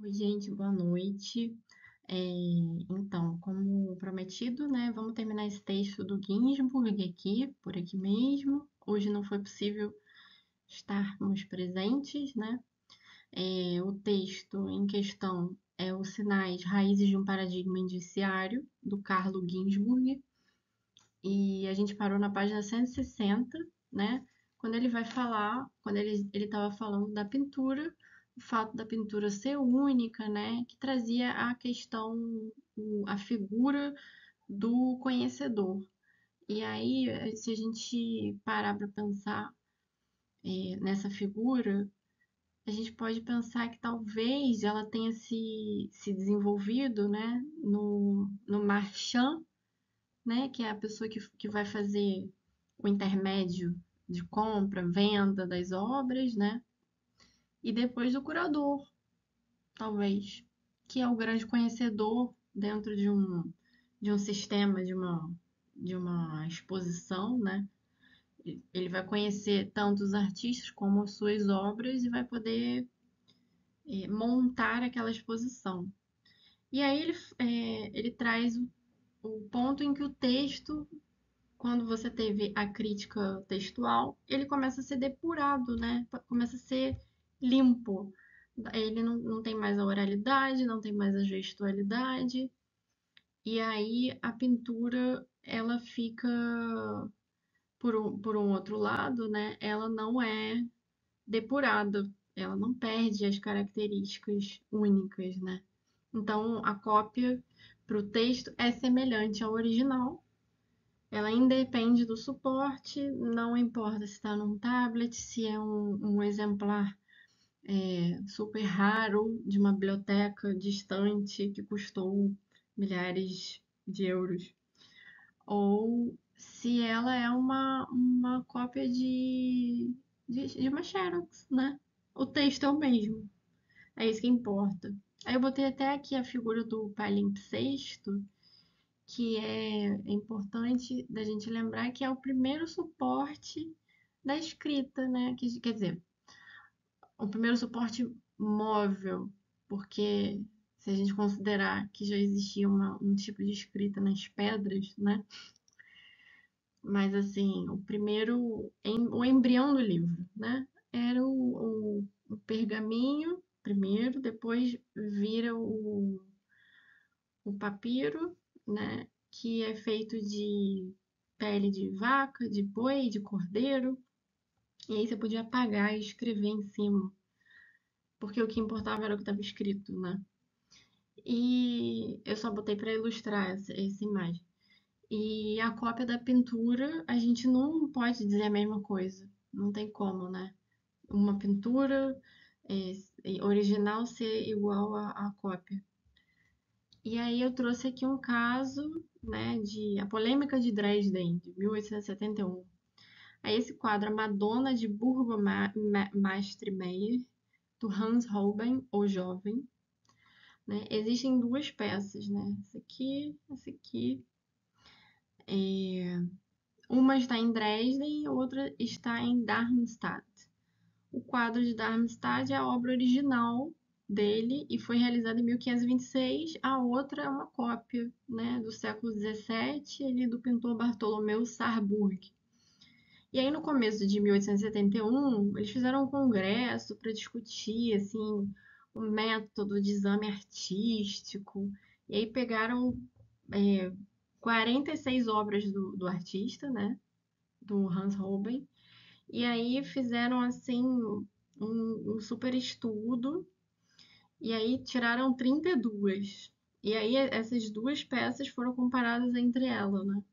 Oi, gente, boa noite. É, então, como prometido, né, vamos terminar esse texto do Ginsburg aqui, por aqui mesmo. Hoje não foi possível estarmos presentes, né? O texto em questão é Os Sinais, Raízes de um Paradigma Indiciário, do Carlo Ginsburg, e a gente parou na página 160, né? Quando ele vai falar, quando ele estava falando da pintura, o fato da pintura ser única, né? Que trazia a questão, a figura do conhecedor. E aí, se a gente parar para pensar nessa figura, a gente pode pensar que talvez ela tenha se desenvolvido, né, no marchand, né, que é a pessoa que vai fazer o intermédio de compra, venda das obras, né, e depois do curador, talvez, que é o grande conhecedor dentro de um sistema, de uma exposição, né. Ele vai conhecer tanto os artistas como as suas obras e vai poder montar aquela exposição. E aí ele traz o ponto em que o texto, quando você teve a crítica textual, ele começa a ser depurado, né? Começa a ser limpo. Ele não tem mais a oralidade, não tem mais a gestualidade, e aí a pintura ela fica, por um outro lado, né? Ela não é depurada, ela não perde as características únicas, né? Então a cópia para o texto é semelhante ao original. Ela independe do suporte, não importa se está num tablet, se é um exemplar super raro de uma biblioteca distante que custou milhares de euros, ou se ela é uma cópia de uma Xerox, né? O texto é o mesmo, é isso que importa. Aí eu botei até aqui a figura do palimpsesto, que é importante da gente lembrar que é o primeiro suporte da escrita, né? Quer dizer, o primeiro suporte móvel, porque se a gente considerar que já existia um tipo de escrita nas pedras, né? Mas assim, o embrião do livro, né? Era o pergaminho primeiro, depois vira o papiro, né? Que é feito de pele de vaca, de boi, de cordeiro. E aí você podia apagar e escrever em cima, porque o que importava era o que estava escrito, né? E eu só botei para ilustrar essa imagem. E a cópia da pintura, a gente não pode dizer a mesma coisa. Não tem como, né? Uma pintura original ser igual à cópia. E aí eu trouxe aqui um caso, né, de a polêmica de Dresden, de 1871. Aí esse quadro, a Madonna de Burgomaster Meyer, do Hans Holbein, o Jovem, né? Existem duas peças, né? Essa aqui. Uma está em Dresden e outra está em Darmstadt. O quadro de Darmstadt é a obra original dele e foi realizada em 1526. A outra é uma cópia, né, do século XVII, ali do pintor Bartolomeu Sarburg. E aí, no começo de 1871, eles fizeram um congresso para discutir assim, o método de exame artístico. E aí pegaram é, 46 obras do artista, né, do Hans Holbein, e aí fizeram assim um super estudo, e aí tiraram 32. E aí essas duas peças foram comparadas entre elas, né?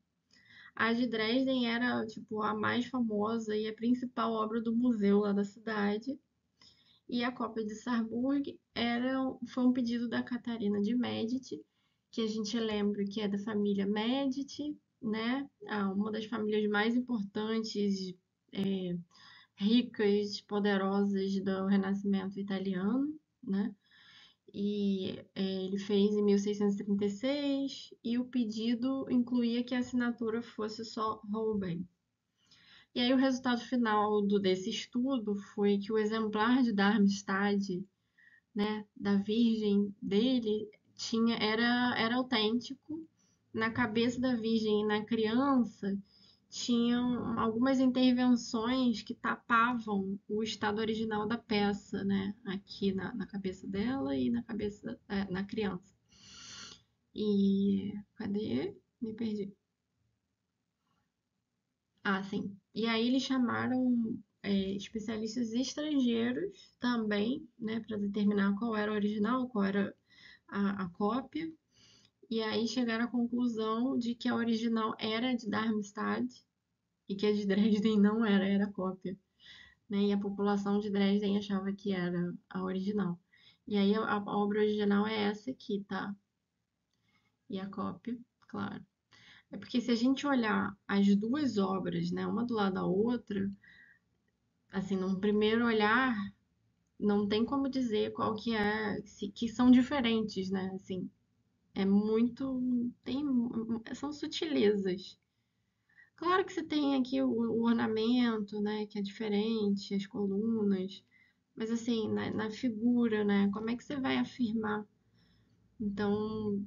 A de Dresden era tipo a mais famosa e a principal obra do museu lá da cidade. E a cópia de Sarburg foi um pedido da Catarina de Medici, que a gente lembra que é da família Medici, né? Uma das famílias mais importantes, é, ricas, poderosas do Renascimento italiano, né? E ele fez em 1636 e o pedido incluía que a assinatura fosse só Holbein. E aí o resultado final desse estudo foi que o exemplar de Darmstadt né, da Virgem dele era autêntico. Na cabeça da Virgem e na criança tinham algumas intervenções que tapavam o estado original da peça, né? Aqui na cabeça dela e na cabeça na criança. E cadê? Me perdi. Ah, sim. E aí eles chamaram especialistas estrangeiros também, né, para determinar qual era o original, qual era a cópia. E aí chegaram à conclusão de que a original era de Darmstadt e que a de Dresden não era, era cópia, né? E a população de Dresden achava que era a original. E aí a obra original é essa aqui, tá? E a cópia, claro. É porque se a gente olhar as duas obras, né, uma do lado da outra, assim, num primeiro olhar, não tem como dizer qual que é, que são diferentes, né? Assim, é muito, são sutilezas. Claro que você tem aqui o ornamento, né, que é diferente, as colunas, mas assim, na figura, né, como é que você vai afirmar? Então,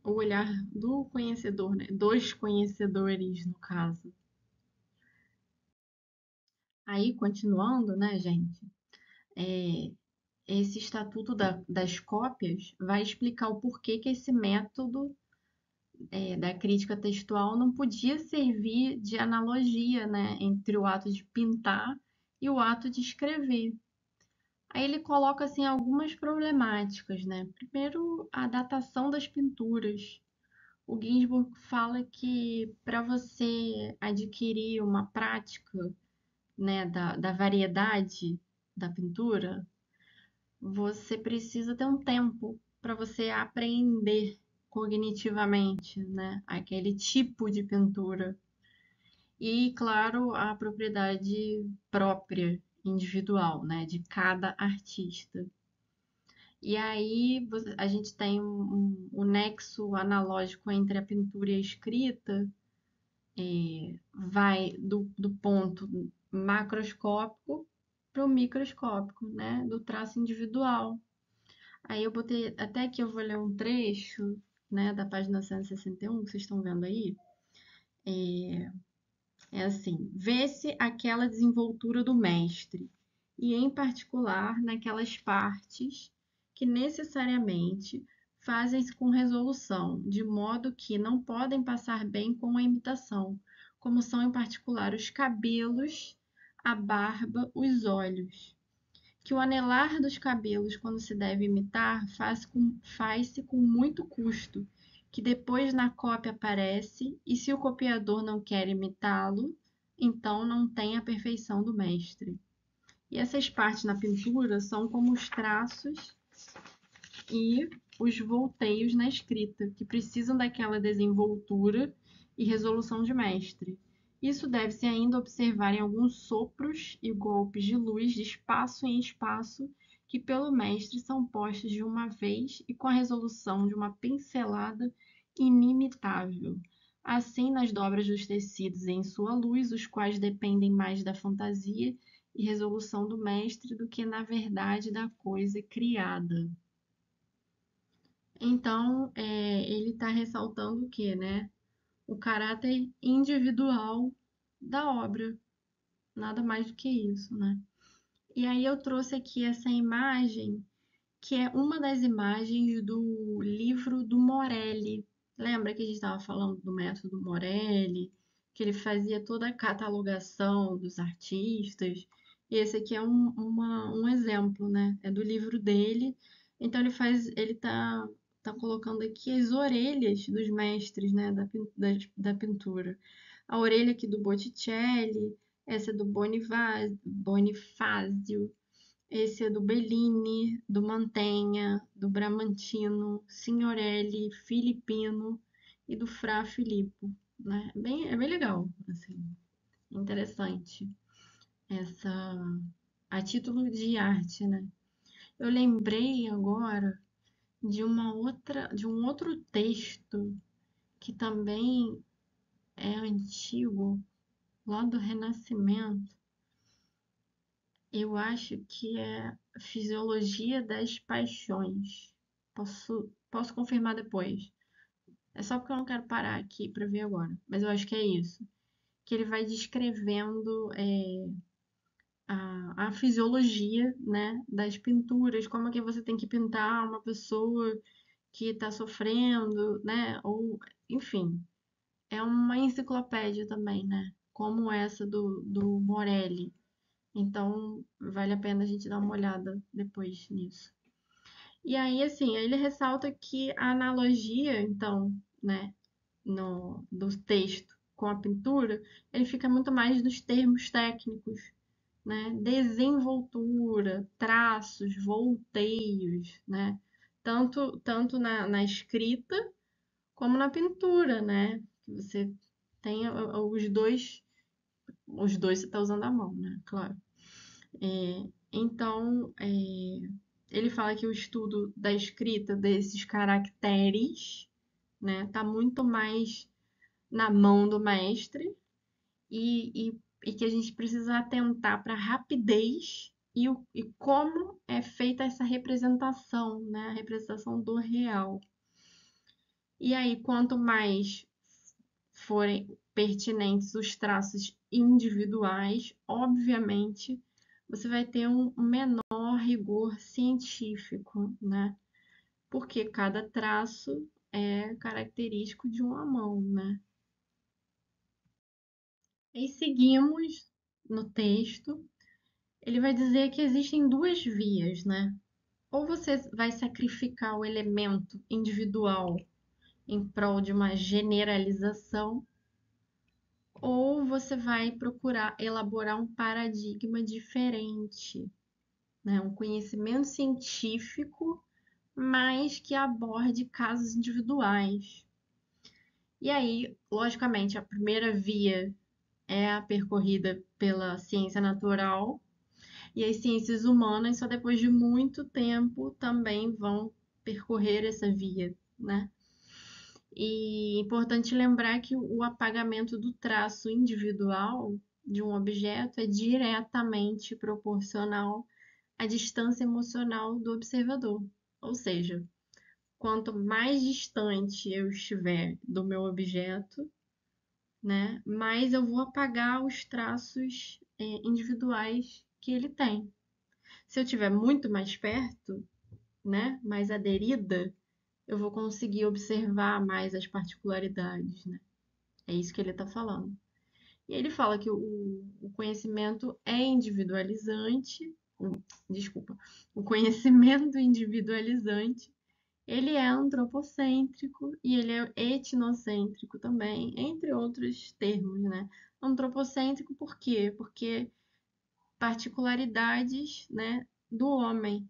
o olhar do conhecedor, né, dos conhecedores, no caso. Aí, continuando, né, gente, é, esse estatuto das cópias vai explicar o porquê que esse método da crítica textual não podia servir de analogia, né, entre o ato de pintar e o ato de escrever. Aí ele coloca assim algumas problemáticas, né? Primeiro, a datação das pinturas. O Ginsburg fala que para você adquirir uma prática, né, da variedade da pintura, você precisa ter um tempo para você aprender cognitivamente, né, aquele tipo de pintura. E, claro, a propriedade própria, individual, né, de cada artista. E aí a gente tem um nexo analógico entre a pintura e a escrita, vai do ponto macroscópico para o microscópico, né, do traço individual. Aí eu botei, até que eu vou ler um trecho, né, da página 161, que vocês estão vendo aí. É assim: vê-se aquela desenvoltura do mestre, e em particular naquelas partes que necessariamente fazem-se com resolução, de modo que não podem passar bem com a imitação, como são em particular os cabelos, a barba, os olhos. Que o anelar dos cabelos, quando se deve imitar, faz-se com muito custo, que depois na cópia aparece, e se o copiador não quer imitá-lo, então não tem a perfeição do mestre. E essas partes na pintura são como os traços e os volteios na escrita, que precisam daquela desenvoltura e resolução de mestre. Isso deve-se ainda observar em alguns sopros e golpes de luz de espaço em espaço, que pelo mestre são postos de uma vez e com a resolução de uma pincelada inimitável. Assim, nas dobras dos tecidos em sua luz, os quais dependem mais da fantasia e resolução do mestre do que, na verdade, da coisa criada. Então, ele está ressaltando o quê, né? O caráter individual da obra, nada mais do que isso, né? E aí eu trouxe aqui essa imagem, que é uma das imagens do livro do Morelli. Lembra que a gente estava falando do método Morelli, que ele fazia toda a catalogação dos artistas? E esse aqui é um exemplo, né? É do livro dele. Então ele tá colocando aqui as orelhas dos mestres, né? Da pintura. A orelha aqui do Botticelli, essa é do Bonifazio, esse é do Bellini, do Mantegna, do Bramantino, Signorelli, Filippino e do Fra Filippo, né? É bem legal, assim, interessante essa a título de arte, né? Eu lembrei agora de um outro texto que também é antigo, lá do Renascimento, Eu acho que é Fisiologia das Paixões. Posso confirmar depois. É só porque eu não quero parar aqui para ver agora. Mas eu acho que é isso. Que ele vai descrevendo a fisiologia, né, das pinturas, como é que você tem que pintar uma pessoa que está sofrendo, né? Ou, enfim, é uma enciclopédia também, né? Como essa do Morelli. Então, vale a pena a gente dar uma olhada depois nisso. E aí, assim, ele ressalta que a analogia, então, né, do texto com a pintura, ele fica muito mais nos termos técnicos, né? Desenvoltura, traços, volteios, né? Tanto na escrita como na pintura, né? Que você tem os dois você está usando a mão, né? Claro. Então, ele fala que o estudo da escrita desses caracteres, né, tá muito mais na mão do mestre e que a gente precisa atentar para a rapidez e como é feita essa representação, né, a representação do real. E aí, quanto mais forem pertinentes os traços individuais, obviamente você vai ter um menor rigor científico, né? Porque cada traço é característico de uma mão, né? E seguimos no texto, ele vai dizer que existem duas vias, né? Ou você vai sacrificar o elemento individual em prol de uma generalização, ou você vai procurar elaborar um paradigma diferente, né? Um conhecimento científico, mas que aborde casos individuais. E aí, logicamente, a primeira via é a percorrida pela ciência natural, e as ciências humanas, só depois de muito tempo, também vão percorrer essa via, né? E é importante lembrar que o apagamento do traço individual de um objeto é diretamente proporcional à distância emocional do observador. Ou seja, quanto mais distante eu estiver do meu objeto, né, mais eu vou apagar os traços individuais que ele tem. Se eu estiver muito mais perto, né, mais aderida, eu vou conseguir observar mais as particularidades, né? É isso que ele está falando. E ele fala que o conhecimento é individualizante, desculpa, o conhecimento individualizante, ele é antropocêntrico e ele é etnocêntrico também, entre outros termos, né? Antropocêntrico por quê? Porque particularidades, né, do homem.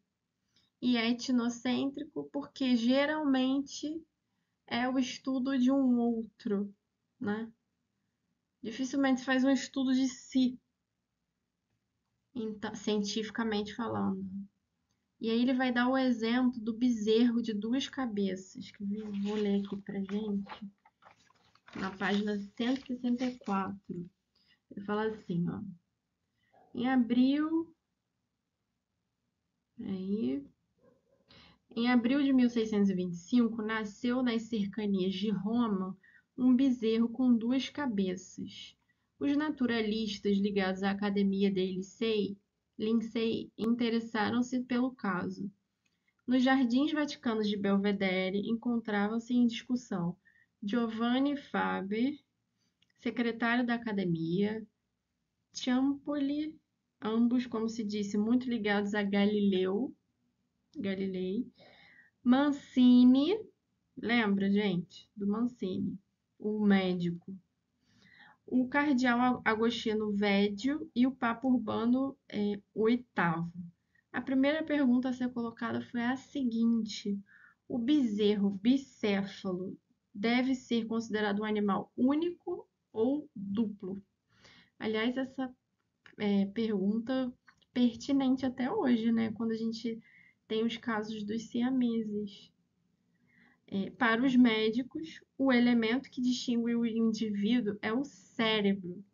E etnocêntrico porque geralmente é o estudo de um outro, né? Dificilmente se faz um estudo de si, cientificamente falando. E aí ele vai dar o exemplo do bezerro de duas cabeças, que eu vou ler aqui pra gente, na página 164. Ele fala assim, ó. Em abril, aí, em abril de 1625, nasceu nas cercanias de Roma um bezerro com duas cabeças. Os naturalistas ligados à Academia de Lincei interessaram-se pelo caso. Nos jardins vaticanos de Belvedere encontravam-se em discussão Giovanni Faber, secretário da Academia, Ciampoli, ambos, como se disse, muito ligados a Galilei, Mancini, lembra, gente, do Mancini, o médico, o cardeal Agostino Védio e o Papa Urbano VIII. A primeira pergunta a ser colocada foi a seguinte: o bezerro bicéfalo deve ser considerado um animal único ou duplo? Aliás, essa pergunta pertinente até hoje, né? Quando a gente tem os casos dos siameses. Para os médicos, o elemento que distingue o indivíduo é o cérebro.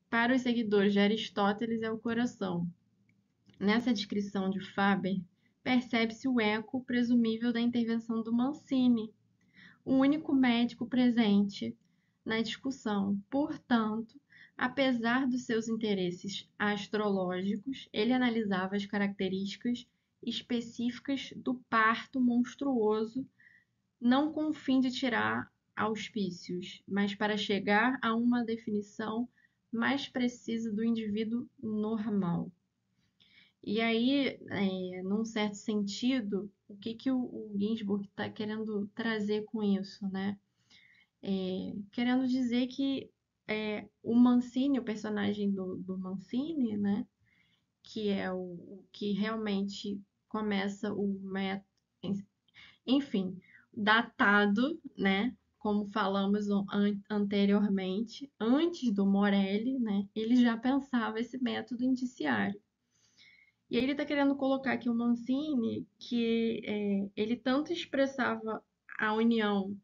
Para os seguidores de Aristóteles, é o coração. Nessa descrição de Faber, percebe-se o eco presumível da intervenção do Mancini, o único médico presente na discussão. Portanto, apesar dos seus interesses astrológicos, ele analisava as características específicas do parto monstruoso, não com o fim de tirar auspícios, mas para chegar a uma definição mais precisa do indivíduo normal. E aí, num certo sentido, o que que o Ginsburg está querendo trazer com isso, né? Querendo dizer que o Mancini, o personagem do Mancini, né? Que é o que realmente começa o método, enfim, datado, né? Como falamos anteriormente, antes do Morelli, né? Ele já pensava esse método indiciário. E aí ele está querendo colocar aqui o Mancini, que ele tanto expressava a união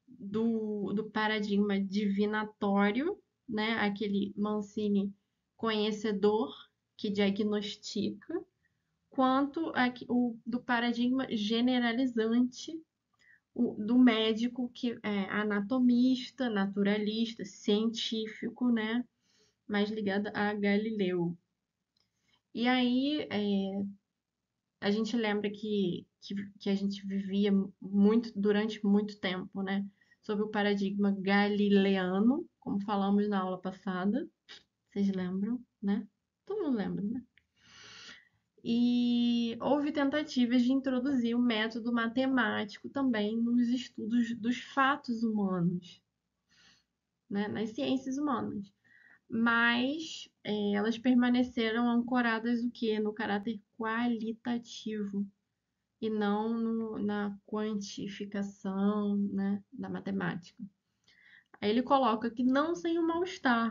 do paradigma divinatório, né? Aquele Mancini conhecedor que diagnostica, quanto o do paradigma generalizante do médico que é anatomista, naturalista, científico, né? Mais ligado a Galileu. E aí, a gente lembra que a gente vivia muito durante muito tempo, né? Sob o paradigma galileano, como falamos na aula passada. Vocês lembram, né? Todo mundo lembra, né? E houve tentativas de introduzir o método matemático também nos estudos dos fatos humanos, né? Nas ciências humanas. Mas elas permaneceram ancoradas o quê? No caráter qualitativo e não na quantificação, né, da matemática. Aí ele coloca que não sem o mal-estar,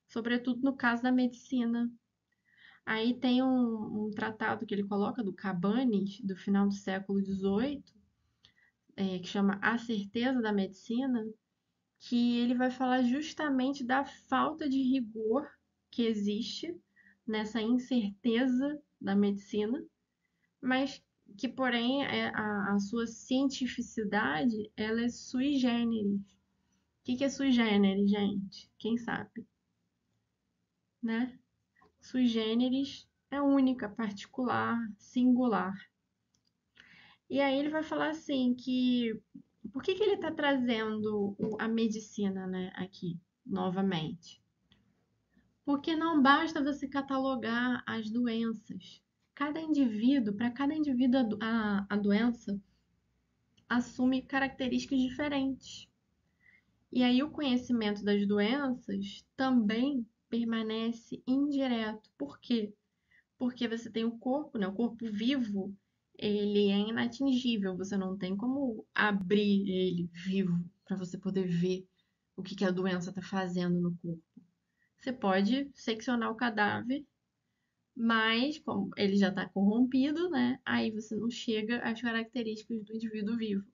sobretudo no caso da medicina. Aí tem um tratado que ele coloca do Cabanes, do final do século XVIII, que chama A Certeza da Medicina, que ele vai falar justamente da falta de rigor que existe nessa incerteza da medicina, mas que, porém, a sua cientificidade ela é sui generis. O que é sui generis, gente? Quem sabe? Né? Sui generis é única, particular, singular. E aí ele vai falar assim que por que ele está trazendo a medicina, né, aqui novamente? Porque não basta você catalogar as doenças. Para cada indivíduo a doença assume características diferentes. E aí o conhecimento das doenças também permanece indireto. Por quê? Porque você tem o corpo, né? O corpo vivo, ele é inatingível. Você não tem como abrir ele vivo para você poder ver o que a doença está fazendo no corpo. Você pode seccionar o cadáver, mas como ele já está corrompido, né? Aí você não chega às características do indivíduo vivo.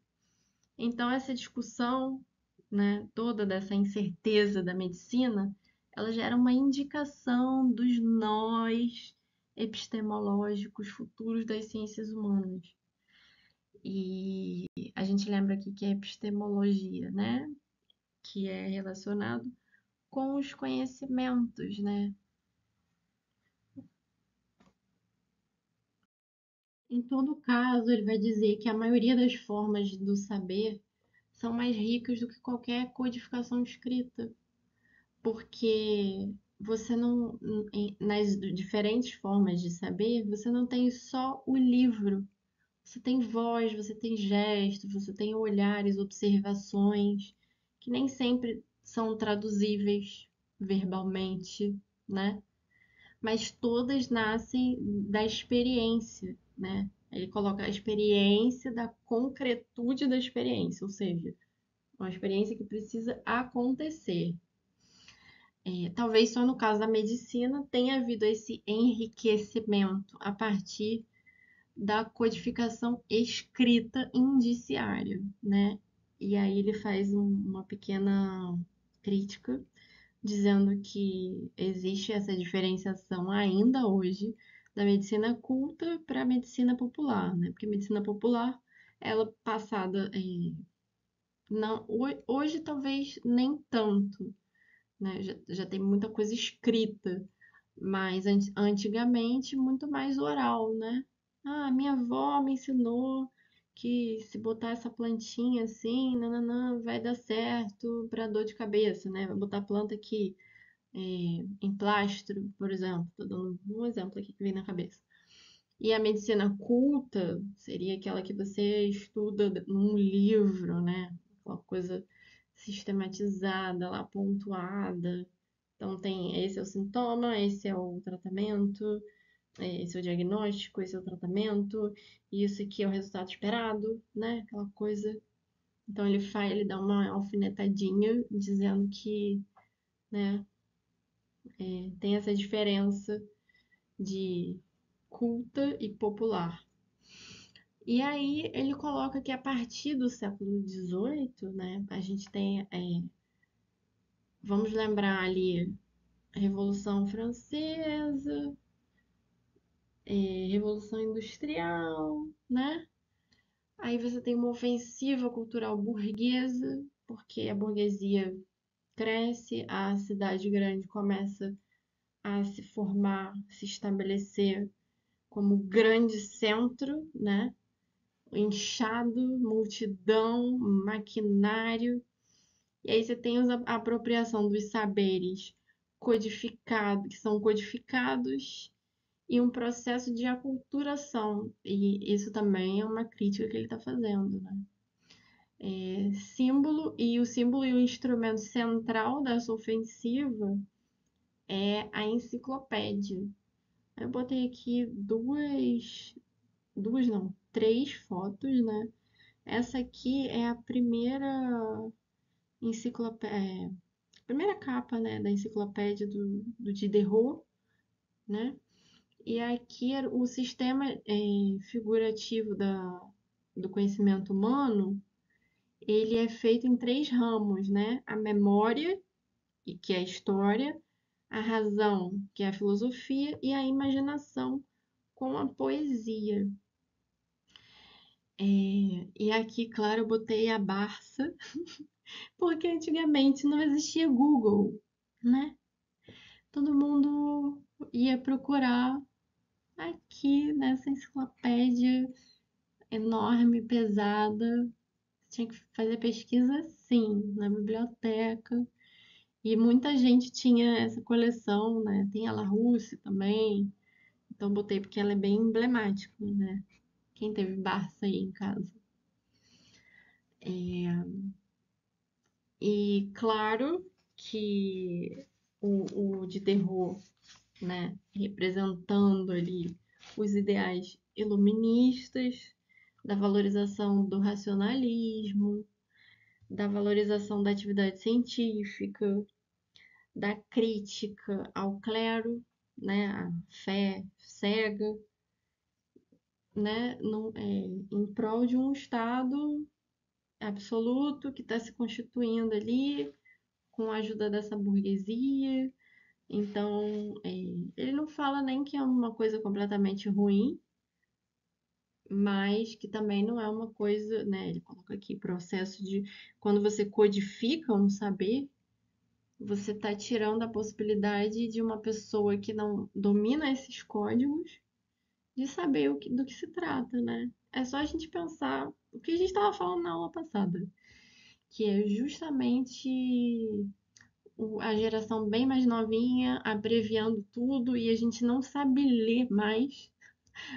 Então, essa discussão, né, toda dessa incerteza da medicina, ela gera uma indicação dos nós epistemológicos futuros das ciências humanas. E a gente lembra aqui que é epistemologia, né, que é relacionado com os conhecimentos, né? Em todo caso, ele vai dizer que a maioria das formas do saber são mais ricas do que qualquer codificação escrita, porque você não, nas diferentes formas de saber, você não tem só o livro, você tem voz, você tem gesto, você tem olhares, observações, que nem sempre são traduzíveis verbalmente, né? Mas todas nascem da experiência, né? Ele coloca a experiência da concretude da experiência, ou seja, uma experiência que precisa acontecer. Talvez só no caso da medicina tenha havido esse enriquecimento a partir da codificação escrita indiciária, né? E aí ele faz uma pequena crítica, dizendo que existe essa diferenciação ainda hoje, da medicina culta para a medicina popular, né? Porque a medicina popular, ela passada, não, hoje talvez nem tanto, né? Já tem muita coisa escrita, mas antigamente muito mais oral, né? Ah, minha avó me ensinou que se botar essa plantinha assim, nananã, vai dar certo para dor de cabeça, né? Vai botar a planta aqui, em plastro, por exemplo. Tô dando um exemplo aqui que vem na cabeça. E a medicina culta seria aquela que você estuda num livro, né? Aquela coisa sistematizada, lá pontuada. Então tem esse é o sintoma, esse é o tratamento, esse é o diagnóstico, esse é o tratamento, e isso aqui é o resultado esperado, né? Aquela coisa. Então ele dá uma alfinetadinha dizendo que, né, tem essa diferença de culta e popular. E aí ele coloca que a partir do século XVIII, né, a gente tem, vamos lembrar ali, a Revolução Francesa, Revolução Industrial, né? Aí você tem uma ofensiva cultural burguesa, porque a burguesia cresce, a cidade grande começa a se formar, se estabelecer como grande centro, né? Inchado, multidão, maquinário. E aí você tem a apropriação dos saberes codificados, que são codificados, e um processo de aculturação. E isso também é uma crítica que ele está fazendo, né? O símbolo e o instrumento central dessa ofensiva é a enciclopédia. Eu botei aqui duas não, três fotos, né? Essa aqui é a enciclopédia, primeira capa, né, da enciclopédia do Diderot, né? E aqui o sistema figurativo do conhecimento humano, ele é feito em três ramos, né? A memória, que é a história, a razão, que é a filosofia, e a imaginação, com a poesia. E aqui, claro, eu botei a Barça, porque antigamente não existia Google, né? Todo mundo ia procurar aqui nessa enciclopédia enorme, pesada. Tinha que fazer pesquisa sim, na biblioteca. E muita gente tinha essa coleção, né? Tem a Larousse também. Então botei porque ela é bem emblemática, né? Quem teve Barça aí em casa. E claro que o Diderot, né, representando ali os ideais iluministas, da valorização do racionalismo, da valorização da atividade científica, da crítica ao clero, né, a fé cega, né, em prol de um Estado absoluto que está se constituindo ali com a ajuda dessa burguesia. Então, ele não fala nem que é uma coisa completamente ruim, mas que também não é uma coisa, né? Ele coloca aqui processo de quando você codifica um saber, você está tirando a possibilidade de uma pessoa que não domina esses códigos de saber do que se trata, né? É só a gente pensar o que a gente estava falando na aula passada, que é justamente a geração bem mais novinha abreviando tudo e a gente não sabe ler mais,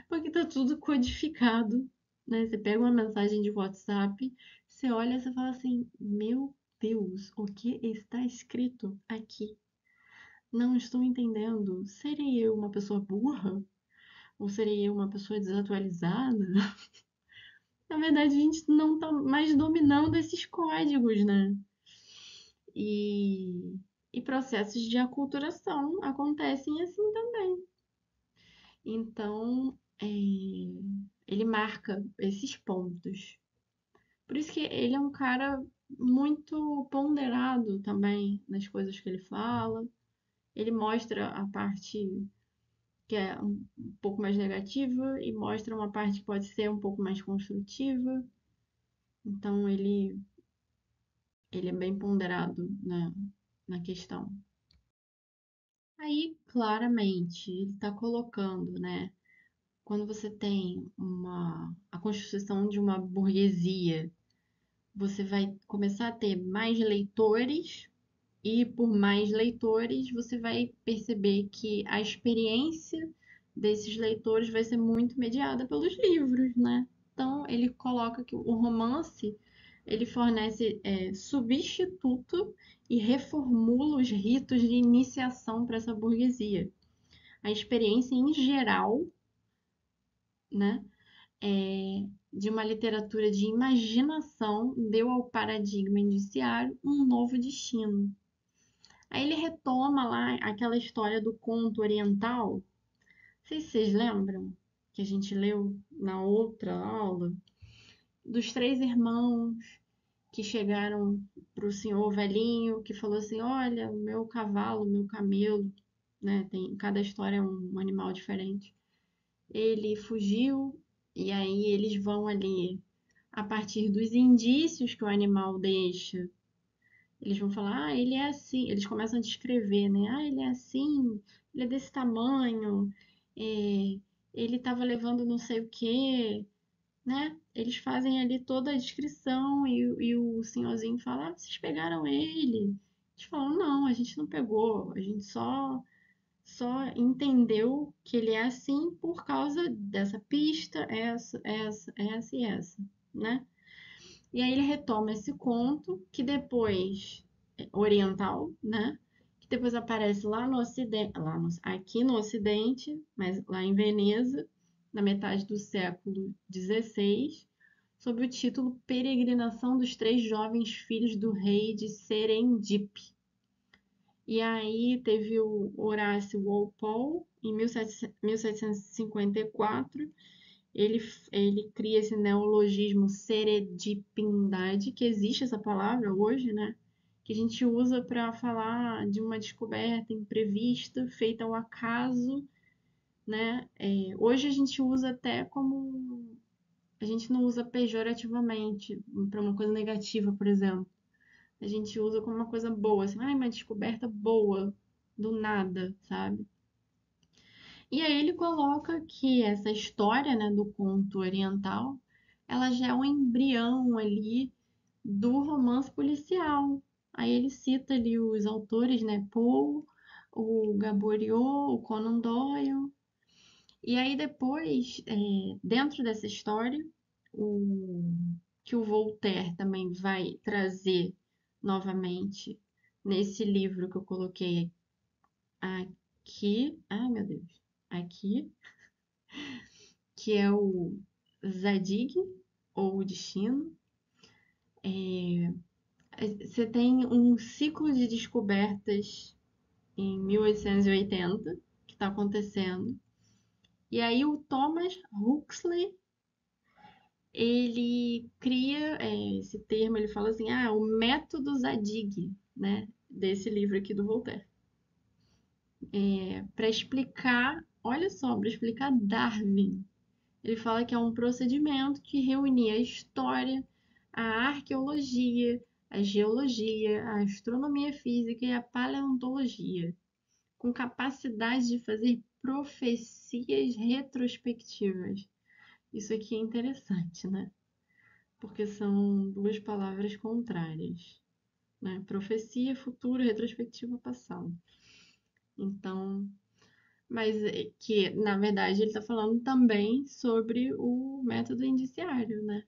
porque tá tudo codificado, né? Você pega uma mensagem de WhatsApp, você olha e você fala assim: Meu Deus, o que está escrito aqui? Não estou entendendo. Serei eu uma pessoa burra? Ou serei eu uma pessoa desatualizada? Na verdade, a gente não tá mais dominando esses códigos, né? E, e processos de aculturação acontecem assim também. Então, ele marca esses pontos. Por isso que ele é um cara muito ponderado também nas coisas que ele fala. Ele mostra a parte que é um pouco mais negativa, e mostra uma parte que pode ser um pouco mais construtiva. Então ele é bem ponderado na questão. Aí, claramente, ele está colocando, né? Quando você tem a constituição de uma burguesia, você vai começar a ter mais leitores, e por mais leitores, você vai perceber que a experiência desses leitores vai ser muito mediada pelos livros, né? Então, ele coloca que o romance ele fornece substituto e reformula os ritos de iniciação para essa burguesia. A experiência em geral, né, de uma literatura de imaginação deu ao paradigma indiciário um novo destino. Aí ele retoma lá aquela história do conto oriental. Não sei se vocês lembram que a gente leu na outra aula, dos três irmãos que chegaram para o senhor velhinho, que falou assim: Olha, meu cavalo, meu camelo, né? Cada história é um animal diferente. Ele fugiu, e aí eles vão ali, a partir dos indícios que o animal deixa, eles vão falar, ele é assim, eles começam a descrever, né? Ele é assim, ele é desse tamanho, é, ele estava levando não sei o quê, né? Eles fazem ali toda a descrição e o senhorzinho fala, vocês pegaram ele? Eles falam, não, a gente não pegou, a gente só entendeu que ele é assim por causa dessa pista, essa e essa, né? E aí ele retoma esse conto, que depois oriental, né? Que depois aparece lá no Ocidente, aqui no Ocidente, mas lá em Veneza, na metade do século XVI, sob o título Peregrinação dos Três Jovens Filhos do Rei de Serendip. E aí teve o Horácio Walpole, em 1754, ele, ele cria esse neologismo seredipindade, que existe essa palavra hoje, né? Que a gente usa para falar de uma descoberta imprevista, feita ao acaso, né? Hoje a gente usa até como. A gente não usa pejorativamente para uma coisa negativa, por exemplo. A gente usa como uma coisa boa, assim, uma descoberta boa, do nada, sabe? E aí ele coloca que essa história, né, do conto oriental, ela já é um embrião ali do romance policial. Aí ele cita ali os autores, né, Poe, o Gaboriau, o Conan Doyle. E aí depois, dentro dessa história, o que o Voltaire também vai trazer novamente nesse livro que eu coloquei aqui. Ai, meu Deus. Aqui, que é o Zadig, ou o Destino. Você tem um ciclo de descobertas em 1880 que está acontecendo. E aí o Thomas Huxley, ele cria esse termo, ele fala assim, o método Zadig, né, desse livro aqui do Voltaire, para explicar, olha só, para explicar Darwin. Ele fala que é um procedimento que reunia a história, a arqueologia, a geologia, a astronomia física e a paleontologia, com capacidade de fazer profecias retrospectivas. Isso aqui é interessante, né? Porque são duas palavras contrárias, né? Profecia, futuro, retrospectiva, passado. Então, mas que na verdade ele está falando também sobre o método indiciário, né?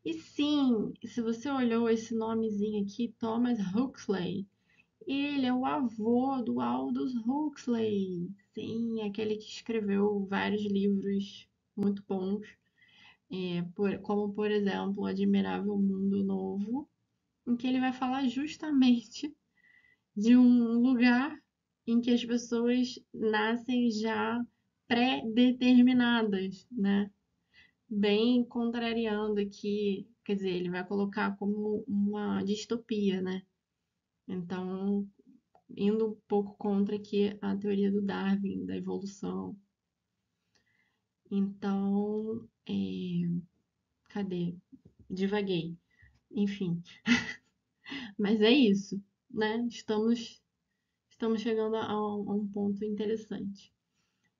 E sim, se você olhou esse nomezinho aqui, Thomas Huxley, ele é o avô do Aldous Huxley. Sim, aquele que escreveu vários livros muito bons, como por exemplo O Admirável Mundo Novo, em que ele vai falar justamente de um lugar em que as pessoas nascem já pré-determinadas, né? Bem contrariando aqui, quer dizer, ele vai colocar como uma distopia, né? Então, indo um pouco contra aqui a teoria do Darwin, da evolução. Então, cadê? Divaguei. Enfim, mas é isso, né? Estamos chegando a um ponto interessante.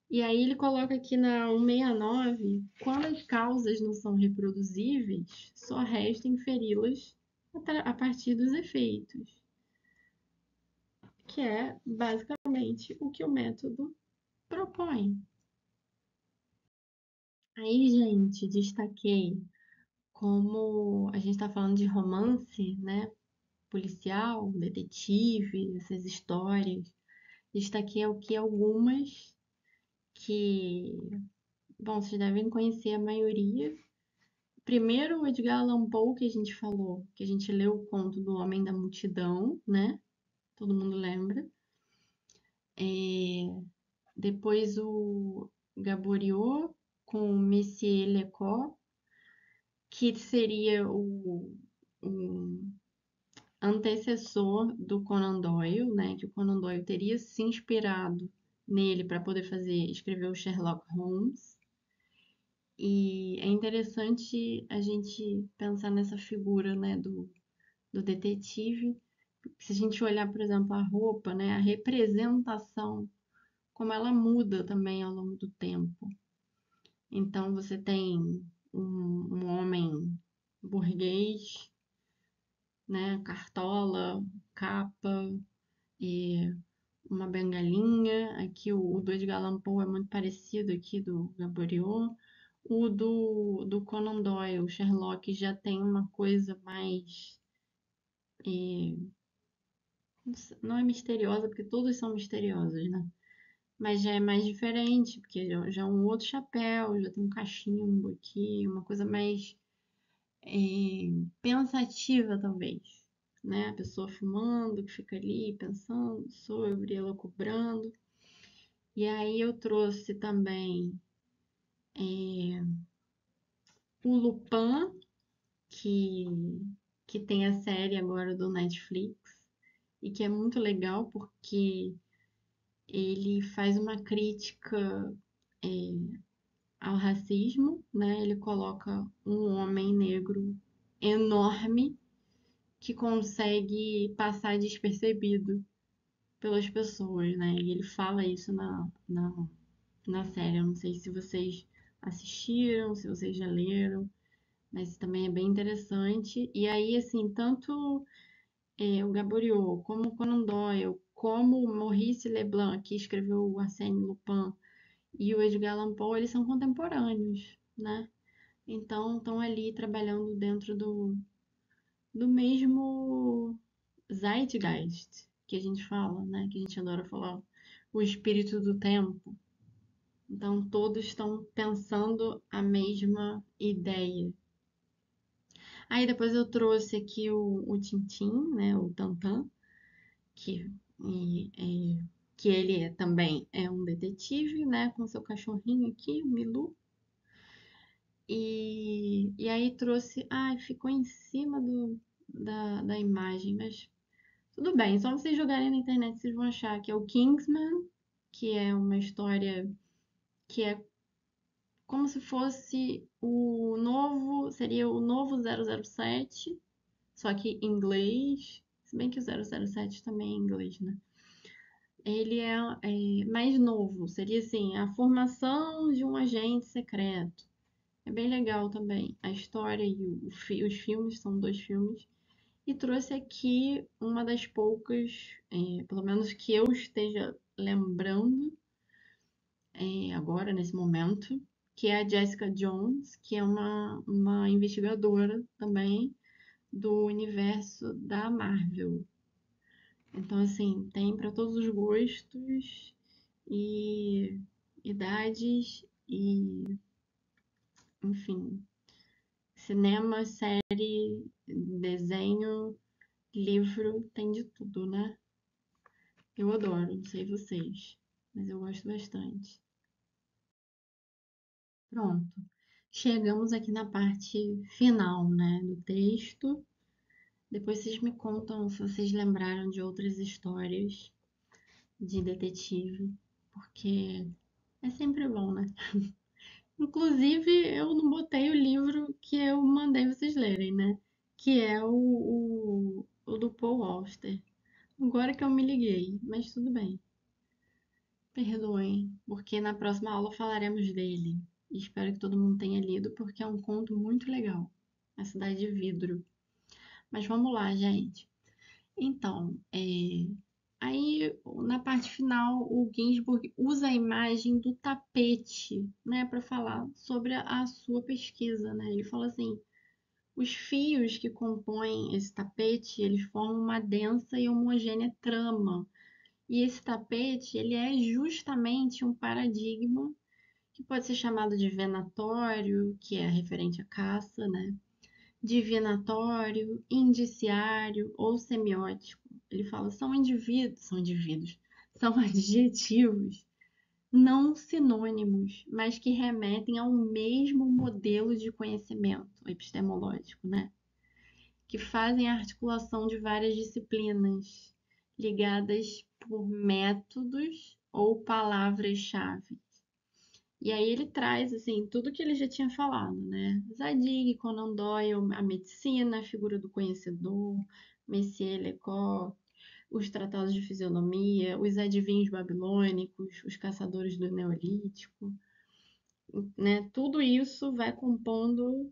E aí ele coloca aqui na 169, quando as causas não são reproduzíveis, só resta inferi-las a partir dos efeitos, que é basicamente o que o método propõe. Aí, gente, destaquei como a gente está falando de romance, né? Policial, detetive, essas histórias. Destaquei aqui algumas que, bom, vocês devem conhecer a maioria. Primeiro, o Edgar Allan Poe, que a gente falou, que a gente leu o conto do Homem da Multidão, né? Todo mundo lembra. Depois, o Gaboriau com Monsieur Lecoq, que seria o antecessor do Conan Doyle, né? Que o Conan Doyle teria se inspirado nele para poder escrever o Sherlock Holmes. E é interessante a gente pensar nessa figura, né, do detetive. Se a gente olhar, por exemplo, a roupa, né, a representação, como ela muda também ao longo do tempo. Então você tem um homem burguês, né, cartola, capa e uma bengalinha. Aqui o do Edgar Allan Poe é muito parecido aqui do Gaboriau. O do Conan Doyle, o Sherlock, já tem uma coisa mais. eh, não é misteriosa, porque todos são misteriosos, né? Mas já é mais diferente, porque já é um outro chapéu, já tem um cachimbo aqui, uma coisa mais pensativa, talvez. Né? A pessoa fumando, que fica ali pensando sobre, ela cobrando. E aí eu trouxe também o Lupin, que, que tem a série agora do Netflix, e que é muito legal porque ele faz uma crítica ao racismo, né? Ele coloca um homem negro enorme que consegue passar despercebido pelas pessoas, né? E ele fala isso na série. Eu não sei se vocês assistiram, se vocês já leram, mas também é bem interessante. E aí, assim, tanto o Gaboriau, como o Conan Doyle, como o Maurice Leblanc, que escreveu o Arsène Lupin, e o Edgar Allan Poe, eles são contemporâneos, né? Então, estão ali trabalhando dentro do mesmo Zeitgeist que a gente fala, né? Que a gente adora falar, o espírito do tempo. Então, todos estão pensando a mesma ideia. Aí depois eu trouxe aqui o Tintin, né? O Tantan, que, que ele também é um detetive, né? Com seu cachorrinho aqui, o Milu. E aí trouxe. Ai, ficou em cima da imagem, mas tudo bem, só vocês jogarem na internet vocês vão achar que é o Kingsman, que é uma história que é como se fosse o novo, seria o novo 007, só que em inglês, se bem que o 007 também é em inglês, né? Ele é mais novo, seria assim, a formação de um agente secreto. É bem legal também. A história e os filmes, são dois filmes. E trouxe aqui uma das poucas, pelo menos que eu esteja lembrando agora, nesse momento, que é a Jessica Jones, que é uma investigadora também do universo da Marvel. Então, assim, tem para todos os gostos e idades e, enfim, cinema, série, desenho, livro, tem de tudo, né? Eu adoro, não sei vocês, mas eu gosto bastante. Pronto. Chegamos aqui na parte final, né, do texto. Depois vocês me contam se vocês lembraram de outras histórias de detetive, porque é sempre bom, né? Inclusive, eu não botei o livro que eu mandei vocês lerem, né? Que é o do Paul Auster. Agora que eu me liguei, mas tudo bem. Perdoem, porque na próxima aula falaremos dele. E espero que todo mundo tenha lido, porque é um conto muito legal. A Cidade de Vidro. Mas vamos lá, gente. Então, aí na parte final, o Ginsburg usa a imagem do tapete, né, para falar sobre a sua pesquisa, né? Ele fala assim: os fios que compõem esse tapete, eles formam uma densa e homogênea trama. E esse tapete, ele é justamente um paradigma que pode ser chamado de venatório, que é referente à caça, né? Divinatório, indiciário ou semiótico. Ele fala são indivíduos, são adjetivos não sinônimos, mas que remetem ao mesmo modelo de conhecimento epistemológico, né? Que fazem a articulação de várias disciplinas ligadas por métodos ou palavras-chave. E aí ele traz assim tudo que ele já tinha falado, né? Zadig, Conan Doyle, a medicina, a figura do conhecedor, Messier Lecoq, os tratados de fisionomia, os adivinhos babilônicos, os caçadores do Neolítico, né? Tudo isso vai compondo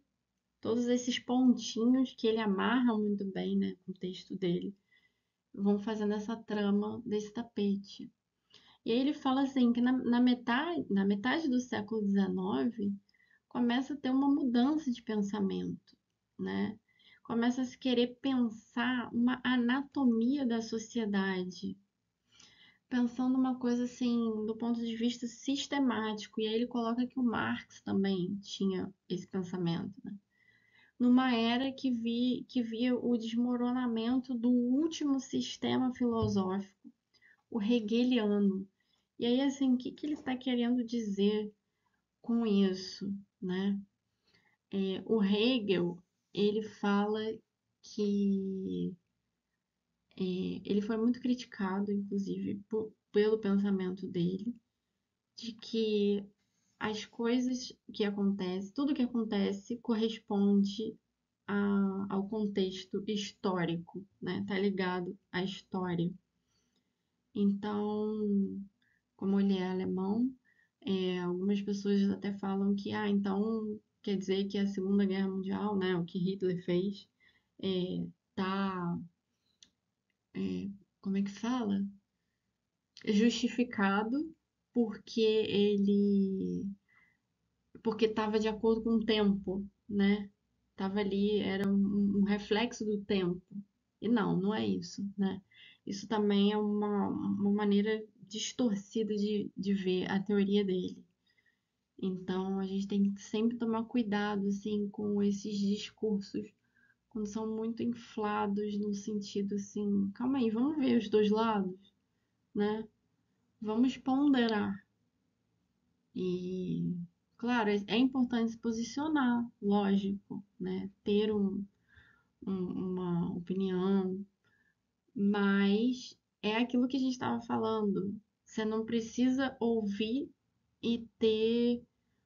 todos esses pontinhos que ele amarra muito bem, né, com o texto dele, vão fazendo essa trama desse tapete. E aí ele fala assim que na metade do século XIX começa a ter uma mudança de pensamento, né? Começa a se querer pensar uma anatomia da sociedade, pensando uma coisa assim, do ponto de vista sistemático. E aí ele coloca que o Marx também tinha esse pensamento, né? Numa era que via o desmoronamento do último sistema filosófico, o hegeliano. E aí, assim, o que que ele está querendo dizer com isso, né? O Hegel, ele fala que ele foi muito criticado, inclusive, pelo pensamento dele, de que as coisas que acontecem, tudo que acontece corresponde ao contexto histórico, né? Tá ligado à história. Então, como ele é alemão, algumas pessoas até falam que, então quer dizer que a Segunda Guerra Mundial, né, o que Hitler fez, é, tá, como é que fala? Justificado porque porque estava de acordo com o tempo, né? Tava ali, era um reflexo do tempo. E não é isso, né? Isso também é uma maneira distorcida de ver a teoria dele. Então, a gente tem que sempre tomar cuidado, assim, com esses discursos, quando são muito inflados no sentido assim, calma aí, vamos ver os dois lados, né? Vamos ponderar. E, claro, é importante se posicionar, lógico, né? Ter uma opinião, mas é aquilo que a gente estava falando. Você não precisa ouvir e ter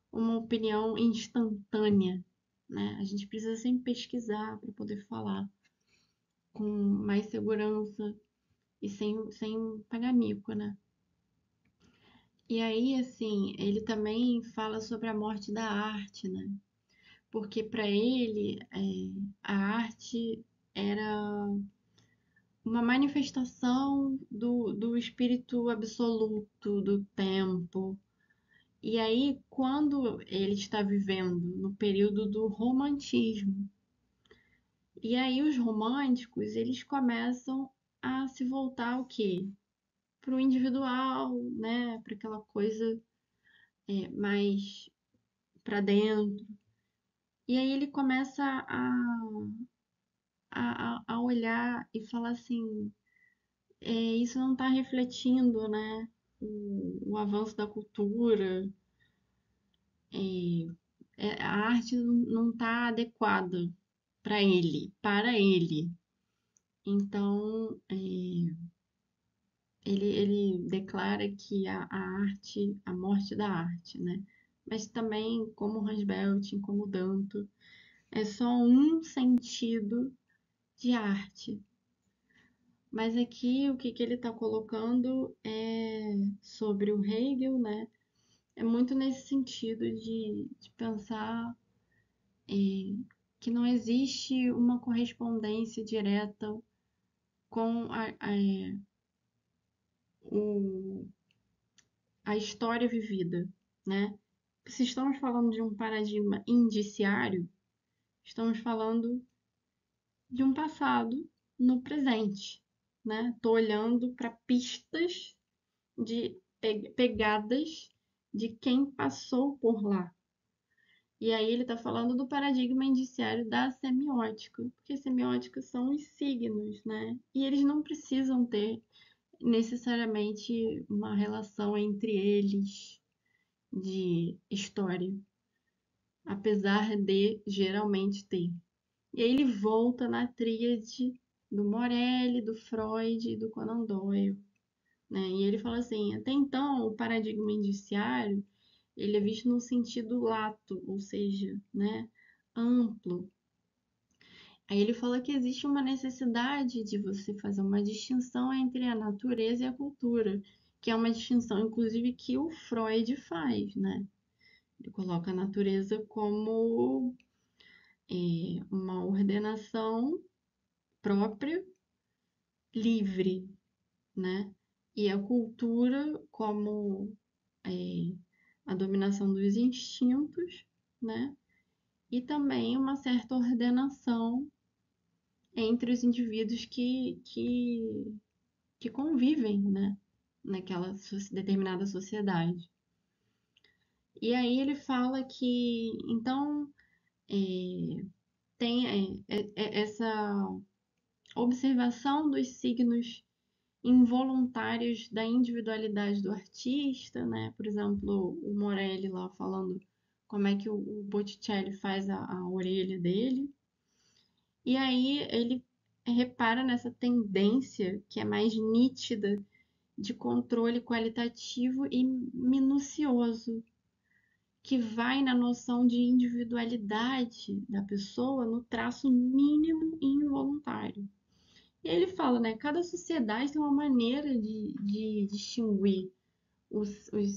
uma opinião instantânea, né? A gente precisa sempre pesquisar para poder falar com mais segurança e sem pagar mico, né? E aí, assim, ele também fala sobre a morte da arte, né? Porque para ele a arte era uma manifestação do espírito absoluto do tempo. E aí, quando ele está vivendo no período do romantismo, e aí os românticos, eles começam a se voltar o quê? Para o individual, né? Para aquela coisa mais para dentro. E aí ele começa a olhar e falar assim, isso não está refletindo, né? O avanço da cultura, a arte não está adequada para ele. Então, ele declara que a arte, a morte da arte, né? mas também como Hans Belting, como Danto. É só um sentido de arte. Mas aqui o que, que ele está colocando é sobre o Hegel, né? É muito nesse sentido de pensar que não existe uma correspondência direta com o, a história vivida, né? Se estamos falando de um paradigma indiciário, estamos falando de um passado no presente, né? Estou olhando para pistas de pegadas de quem passou por lá. E aí ele está falando do paradigma indiciário da semiótica, porque semiótica são os signos, né? E eles não precisam ter necessariamente uma relação entre eles de história, apesar de geralmente ter. E aí ele volta na tríade do Morelli, do Freud e do Conan Doyle, né? E ele fala assim, até então o paradigma indiciário ele é visto no sentido lato, ou seja, né, amplo. Aí ele fala que existe uma necessidade de você fazer uma distinção entre a natureza e a cultura, que é uma distinção, inclusive, que o Freud faz, né? Ele coloca a natureza como uma ordenação própria, livre, né? E a cultura como é, a dominação dos instintos, né? E também uma certa ordenação entre os indivíduos que convivem, né? Naquela determinada sociedade. E aí ele fala que, então, tem essa observação dos signos involuntários da individualidade do artista, né? Por exemplo, o Morelli lá falando como é que o Botticelli faz a orelha dele. E aí ele repara nessa tendência que é mais nítida de controle qualitativo e minucioso, que vai na noção de individualidade da pessoa no traço mínimo e involuntário. E aí ele fala, né? Cada sociedade tem uma maneira de distinguir os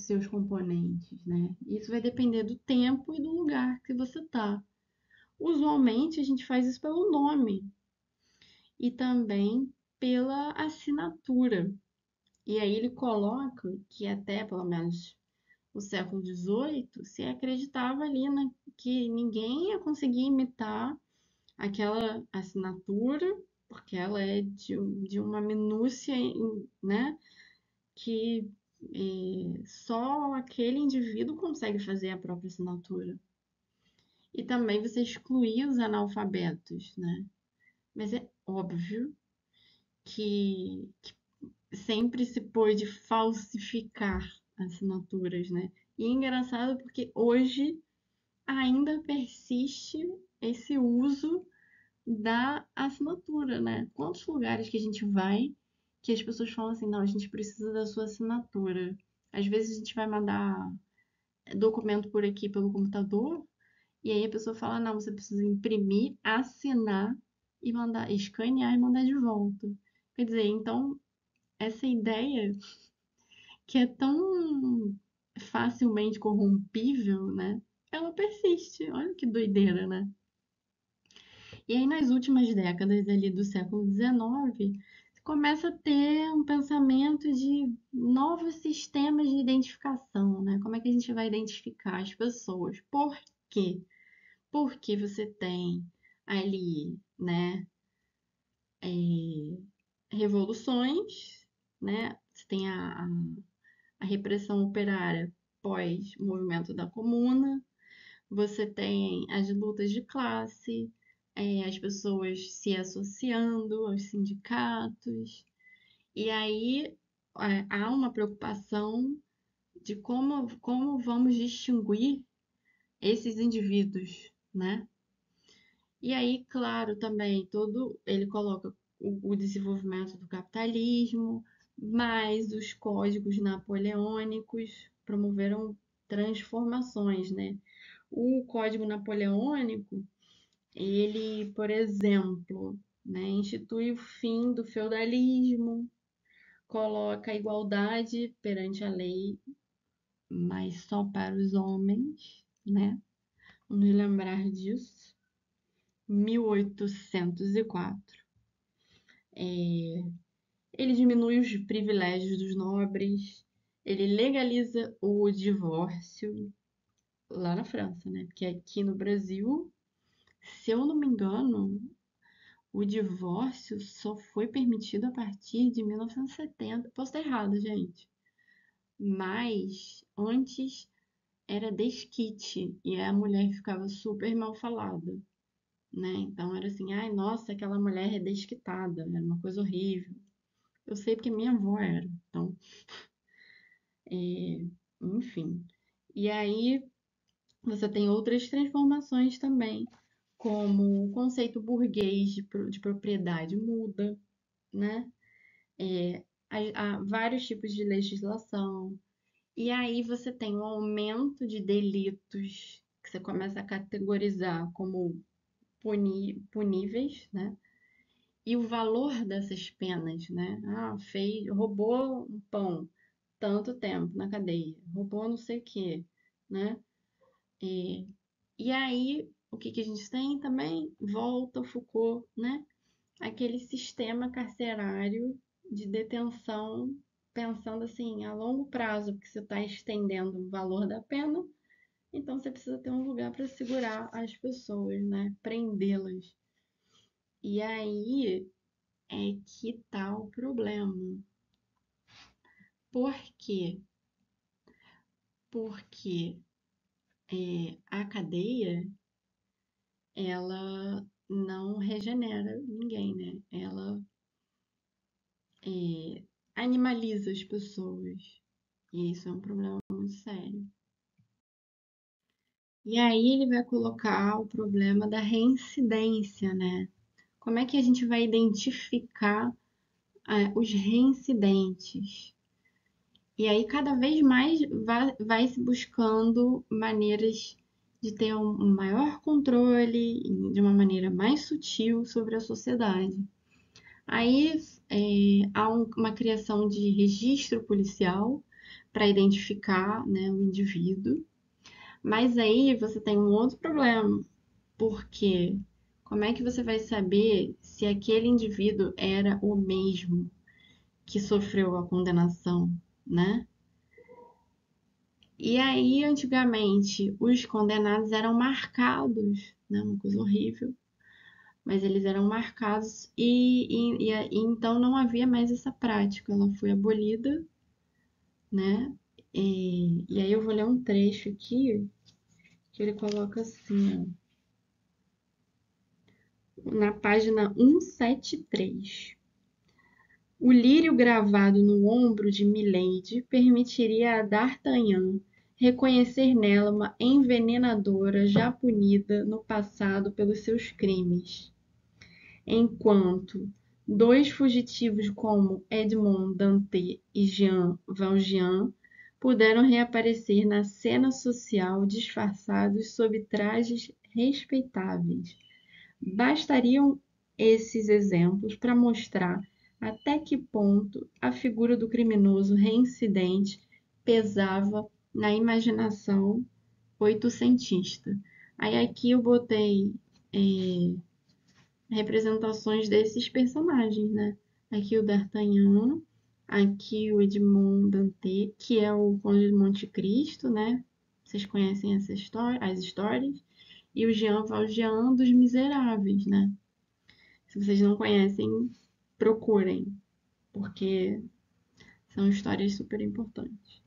seus componentes, né? Isso vai depender do tempo e do lugar que você tá. Usualmente a gente faz isso pelo nome e também pela assinatura. E aí ele coloca que até pelo menos o século XVIII se acreditava ali que ninguém ia conseguir imitar aquela assinatura, porque ela é de uma minúcia, né, que só aquele indivíduo consegue fazer a própria assinatura. E também você excluir os analfabetos, né? Mas é óbvio que sempre se pôde falsificar assinaturas, né? E é engraçado porque hoje ainda persiste esse uso da assinatura, né? Quantos lugares que a gente vai que as pessoas falam assim, não, a gente precisa da sua assinatura. Às vezes a gente vai mandar documento por aqui pelo computador e aí a pessoa fala, não, você precisa imprimir, assinar e mandar, escanear e mandar de volta. Quer dizer, então essa ideia que é tão facilmente corrompível, né? Ela persiste. Olha que doideira, né? E aí, nas últimas décadas ali do século XIX, começa a ter um pensamento de novos sistemas de identificação, né? Como é que a gente vai identificar as pessoas? Por quê? Porque você tem ali, né, revoluções, né? Você tem a repressão operária pós-movimento da Comuna, você tem as lutas de classe, as pessoas se associando aos sindicatos, e aí há uma preocupação de como vamos distinguir esses indivíduos, né? E aí, claro, também todo ele coloca o desenvolvimento do capitalismo, mais os códigos napoleônicos promoveram transformações, né? O Código Napoleônico, ele, por exemplo, né, institui o fim do feudalismo, coloca a igualdade perante a lei, mas só para os homens, né? Vamos lembrar disso. 1804. Ele diminui os privilégios dos nobres, ele legaliza o divórcio lá na França, né? Porque aqui no Brasil, se eu não me engano, o divórcio só foi permitido a partir de 1970. Posso estar errado, gente. Mas antes era desquite e a mulher ficava super mal falada, né? Então era assim, ai, nossa, aquela mulher é desquitada, era uma coisa horrível. Eu sei porque minha avó era, então, enfim. E aí você tem outras transformações também, como o conceito burguês de propriedade muda, né? Há vários tipos de legislação. E aí você tem um aumento de delitos que você começa a categorizar como puníveis, né? E o valor dessas penas, né? Ah, roubou um pão, tanto tempo na cadeia, roubou não sei o quê, né? E aí, o que que a gente tem também? Volta o Foucault, né? Aquele sistema carcerário de detenção, pensando assim, a longo prazo, porque você está estendendo o valor da pena, então você precisa ter um lugar para segurar as pessoas, né? Prendê-las. E aí é que tá o problema. Por quê? Porque a cadeia, ela não regenera ninguém, né? Ela animaliza as pessoas. E isso é um problema muito sério. E aí ele vai colocar o problema da reincidência, né? Como é que a gente vai identificar os reincidentes? E aí cada vez mais vai se buscando maneiras de ter um maior controle, de uma maneira mais sutil sobre a sociedade. Aí há uma criação de registro policial para identificar, né, o indivíduo. Mas aí você tem um outro problema, porque como é que você vai saber se aquele indivíduo era o mesmo que sofreu a condenação, né? E aí, antigamente, os condenados eram marcados, né? Uma coisa horrível, mas eles eram marcados e então não havia mais essa prática, ela foi abolida, né? E aí eu vou ler um trecho aqui que ele coloca assim, ó, na página 173. O lírio gravado no ombro de Milady permitiria a D'Artagnan reconhecer nela uma envenenadora já punida no passado pelos seus crimes, enquanto dois fugitivos como Edmond Dantès e Jean Valjean puderam reaparecer na cena social disfarçados sob trajes respeitáveis. Bastariam esses exemplos para mostrar até que ponto a figura do criminoso reincidente pesava na imaginação oitocentista. Aí aqui eu botei representações desses personagens, né? Aqui o D'Artagnan, aqui o Edmond Dantès, que é o Conde de Monte Cristo, né? Vocês conhecem essa história, as histórias? E o Jean Valjean dos Miseráveis, né? Se vocês não conhecem, procurem, porque são histórias super importantes.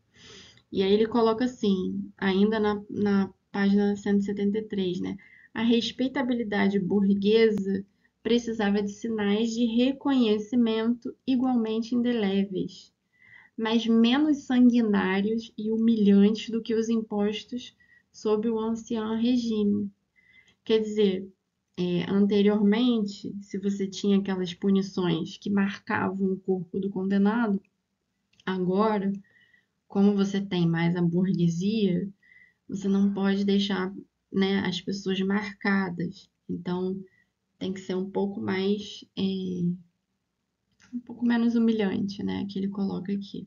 E aí ele coloca assim, ainda na página 173, né? A respeitabilidade burguesa precisava de sinais de reconhecimento igualmente indeléveis, mas menos sanguinários e humilhantes do que os impostos sob o ancião regime. Quer dizer, anteriormente, se você tinha aquelas punições que marcavam o corpo do condenado, agora, como você tem mais a burguesia, você não pode deixar, né, as pessoas marcadas. Então, tem que ser um pouco menos humilhante, né, que ele coloca aqui.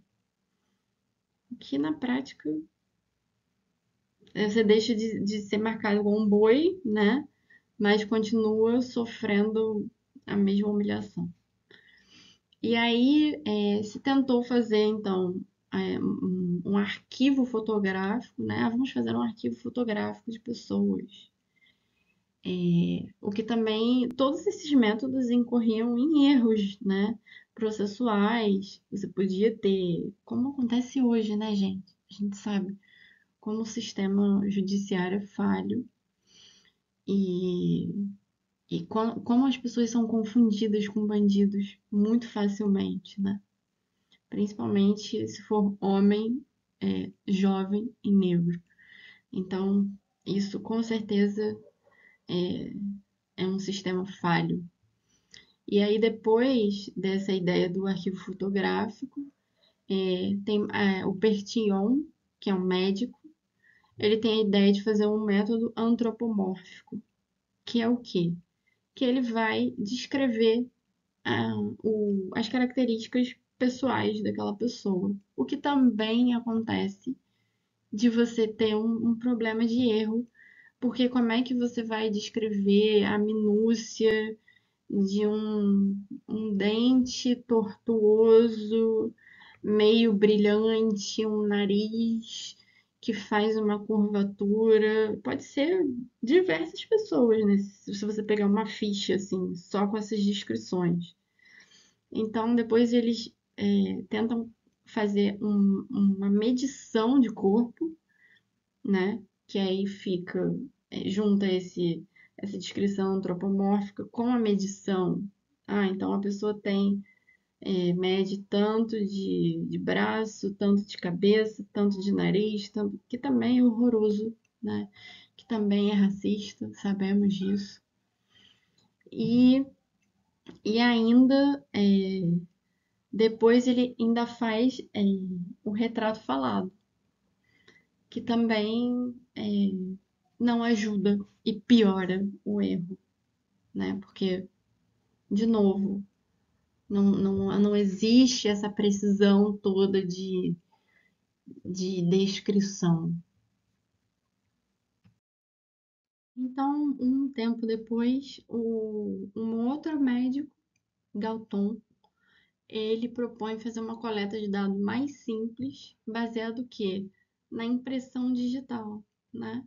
Que na prática você deixa de ser marcado como um boi, né, mas continua sofrendo a mesma humilhação. E aí se tentou fazer, então, um arquivo fotográfico, né? Vamos fazer um arquivo fotográfico de pessoas. O que também, todos esses métodos incorriam em erros, né? Processuais. Você podia ter, como acontece hoje, né, gente? A gente sabe como o sistema judiciário é falho e, como as pessoas são confundidas com bandidos muito facilmente, né? Principalmente se for homem, jovem e negro. Então, isso com certeza é um sistema falho. E aí, depois dessa ideia do arquivo fotográfico, tem o Bertillon, que é um médico, ele tem a ideia de fazer um método antropomórfico, que é o quê? Que ele vai descrever as características pessoais daquela pessoa, o que também acontece de você ter um problema de erro, porque como é que você vai descrever a minúcia de um dente tortuoso, meio brilhante, um nariz que faz uma curvatura? Pode ser diversas pessoas, né? Se você pegar uma ficha assim, só com essas descrições. Então, depois eles tentam fazer uma medição de corpo, né? Que aí fica, junta essa descrição antropomórfica com a medição. Ah, então a pessoa tem, mede tanto de braço, tanto de cabeça, tanto de nariz, tanto, que também é horroroso, né? Que também é racista, sabemos disso. E, e ainda, depois ele ainda faz o retrato falado, que também não ajuda e piora o erro, né? Porque, de novo, não existe essa precisão toda de descrição. Então, um tempo depois, um outro médico, Galton, ele propõe fazer uma coleta de dados mais simples, baseado que na impressão digital, né?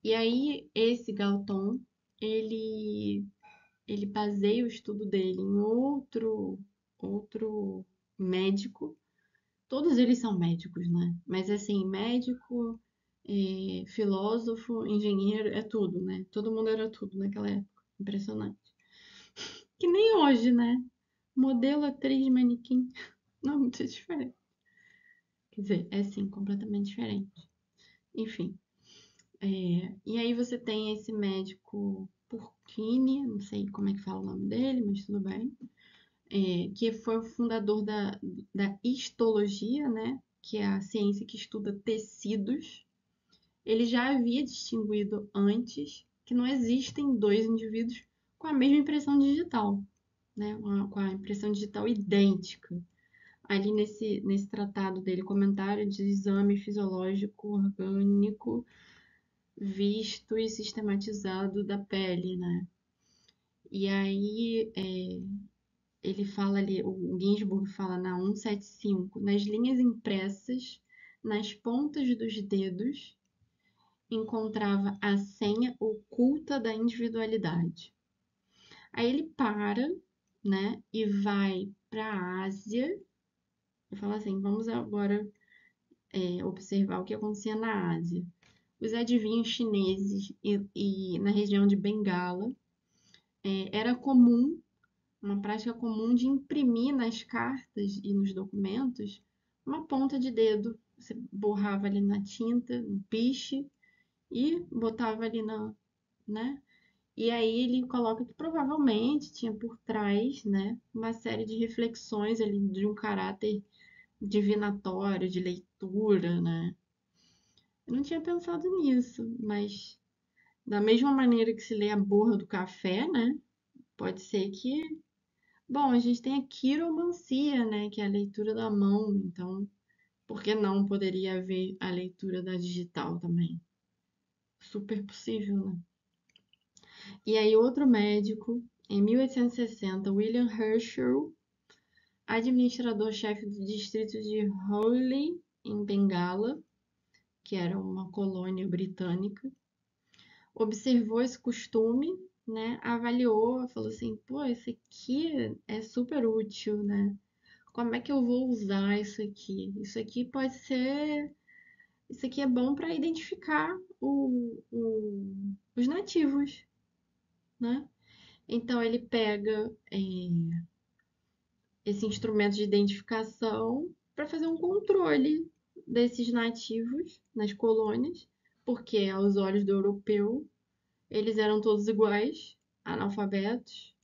E aí esse Galton, ele ele baseia o estudo dele em outro médico. Todos eles são médicos, né? Mas assim, médico, filósofo, engenheiro, é tudo, né? Todo mundo era tudo naquela época. Impressionante. Que nem hoje, né? Modelo, atriz, manequim. Não, muito diferente. Quer dizer, é sim, completamente diferente. Enfim. E aí você tem esse médico Purkine, não sei como é que fala o nome dele, mas tudo bem, que foi o fundador da histologia, né, que é a ciência que estuda tecidos. Ele já havia distinguido antes que não existem dois indivíduos com a mesma impressão digital, né, com a impressão digital idêntica. Ali nesse tratado dele, comentário de exame fisiológico orgânico visto e sistematizado da pele, né? E aí ele fala ali, o Ginsburg fala na 175, nas linhas impressas, nas pontas dos dedos, encontrava a senha oculta da individualidade. Aí ele para, né, e vai para a Ásia e fala assim, vamos agora observar o que acontecia na Ásia. Os adivinhos chineses e na região de Bengala era comum, uma prática comum de imprimir nas cartas e nos documentos uma ponta de dedo. Você borrava ali na tinta, no piche, e botava ali né? E aí ele coloca que provavelmente tinha por trás, né, uma série de reflexões ali de um caráter divinatório, de leitura, né? Eu não tinha pensado nisso, mas da mesma maneira que se lê a borra do café, né? Pode ser que. Bom, a gente tem a quiromancia, né? Que é a leitura da mão, então por que não poderia haver a leitura da digital também? Super possível, né? E aí, outro médico, em 1860, William Herschel, administrador-chefe do distrito de Hawley, em Bengala, que era uma colônia britânica, observou esse costume, né? Avaliou, falou assim: pô, isso aqui é super útil, né? Como é que eu vou usar isso aqui? Isso aqui pode ser. Isso aqui é bom para identificar os nativos, né? Então ele pega esse instrumento de identificação para fazer um controle desses nativos nas colônias, porque aos olhos do europeu eles eram todos iguais, analfabetos,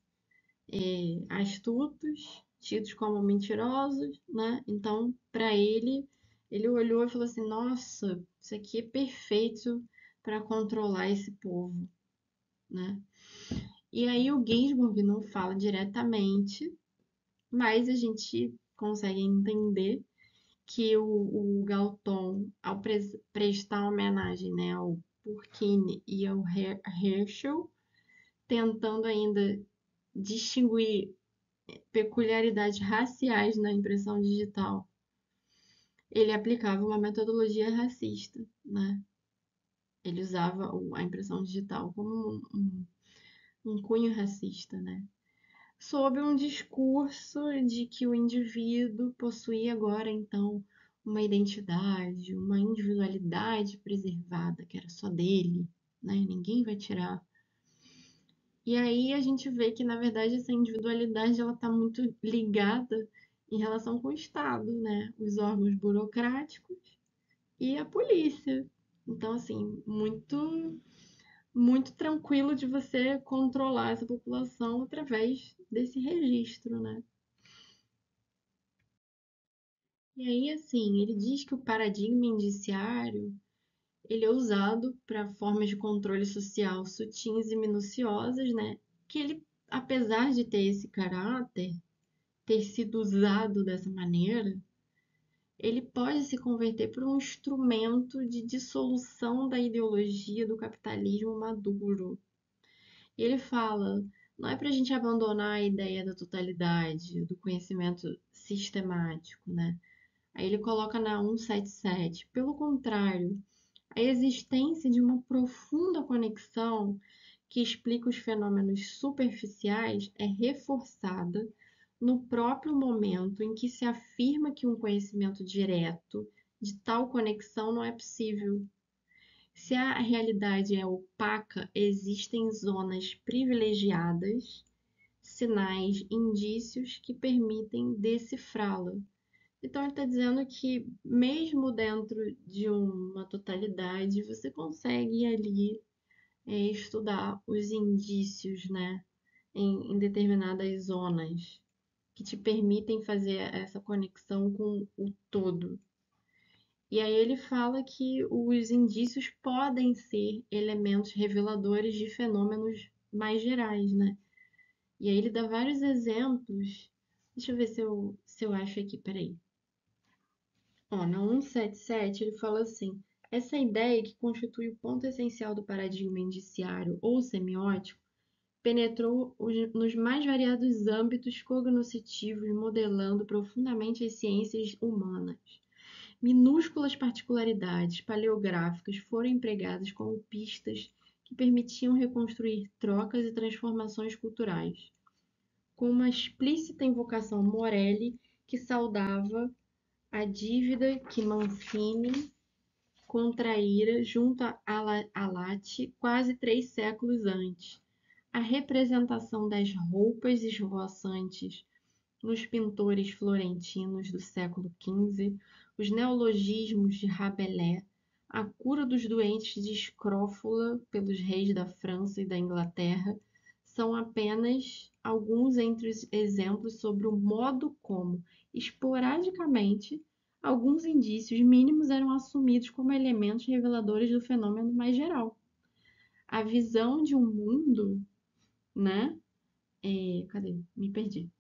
astutos, tidos como mentirosos, né? Então, para ele, ele olhou e falou assim: Nossa, isso aqui é perfeito para controlar esse povo, né? E aí o Ginsburg não fala diretamente, mas a gente consegue entender que o Galton, ao prestar homenagem, né, ao Burkini e ao Herschel, tentando ainda distinguir peculiaridades raciais na impressão digital, ele aplicava uma metodologia racista, né? Ele usava a impressão digital como um cunho racista, né? Sob um discurso de que o indivíduo possuía agora, então, uma identidade, uma individualidade preservada, que era só dele, né? Ninguém vai tirar. E aí a gente vê que, na verdade, essa individualidade ela está muito ligada em relação com o Estado, né? Os órgãos burocráticos e a polícia. Então, assim, muito tranquilo de você controlar essa população através desse registro, né? E aí, assim, ele diz que o paradigma indiciário ele é usado para formas de controle social sutis e minuciosas, né? Que ele, apesar de ter esse caráter, ter sido usado dessa maneira, ele pode se converter por um instrumento de dissolução da ideologia do capitalismo maduro. E ele fala, não é para a gente abandonar a ideia da totalidade, do conhecimento sistemático, né? Aí ele coloca na 177. Pelo contrário, a existência de uma profunda conexão que explica os fenômenos superficiais é reforçada no próprio momento em que se afirma que um conhecimento direto de tal conexão não é possível. Se a realidade é opaca, existem zonas privilegiadas, sinais, indícios que permitem decifrá-la. Então, ele está dizendo que, mesmo dentro de uma totalidade, você consegue ali estudar os indícios, né, em determinadas zonas que te permitem fazer essa conexão com o todo. E aí ele fala que os indícios podem ser elementos reveladores de fenômenos mais gerais, né? E aí ele dá vários exemplos. Deixa eu ver se eu acho aqui, peraí. Ó, na 177 ele fala assim: essa ideia que constitui o ponto essencial do paradigma indiciário ou semiótico penetrou nos mais variados âmbitos cognoscitivos, modelando profundamente as ciências humanas. Minúsculas particularidades paleográficas foram empregadas como pistas que permitiam reconstruir trocas e transformações culturais, com uma explícita invocação Morelli que saudava a dívida que Mancini contraíra junto a Latte quase 3 séculos antes. A representação das roupas esvoaçantes nos pintores florentinos do século XV, os neologismos de Rabelais, a cura dos doentes de escrófula pelos reis da França e da Inglaterra, são apenas alguns entre os exemplos sobre o modo como, esporadicamente, alguns indícios mínimos eram assumidos como elementos reveladores do fenômeno mais geral. A visão de um mundo, né? Cadê? Me perdi.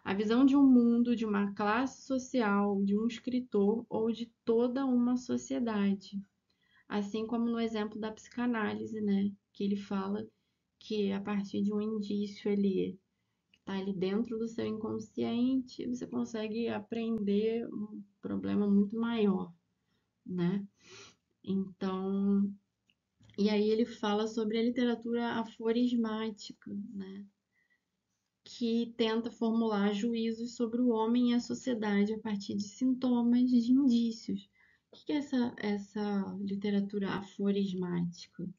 A visão de um mundo, de uma classe social, de um escritor ou de toda uma sociedade. Assim como no exemplo da psicanálise, né? Que ele fala que a partir de um indício ali, que está ali dentro do seu inconsciente, você consegue aprender um problema muito maior, né? Então, e aí ele fala sobre a literatura aforismática, né? Que tenta formular juízos sobre o homem e a sociedade a partir de sintomas, de indícios. O que é essa literatura aforismática?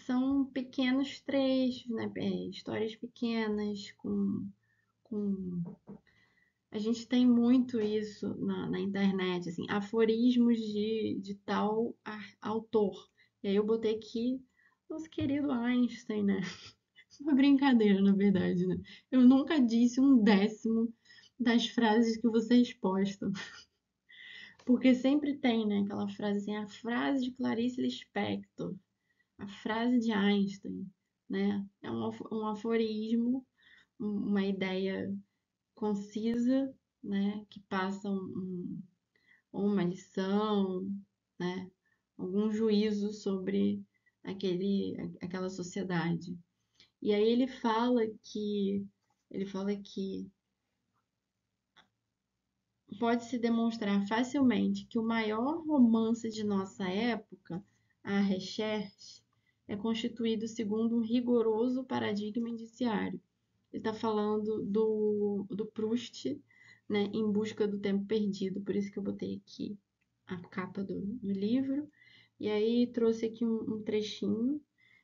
São pequenos trechos, né? Histórias pequenas, com... A gente tem muito isso na internet, assim, aforismos de tal autor. E aí eu botei aqui nosso querido Einstein, né? Uma brincadeira, na verdade, né? Eu nunca disse um décimo das frases que vocês postam. Porque sempre tem, né? Aquela frase assim, a frase de Clarice Lispector, a frase de Einstein, né? É um aforismo, uma ideia concisa, né? Que passa uma lição, né? Algum juízo sobre aquela sociedade. E aí ele fala que pode-se demonstrar facilmente que o maior romance de nossa época, a Recherche, é constituído segundo um rigoroso paradigma indiciário. Ele está falando do Proust, né, Em Busca do Tempo Perdido, por isso que eu botei aqui a capa do livro. E aí trouxe aqui um trechinho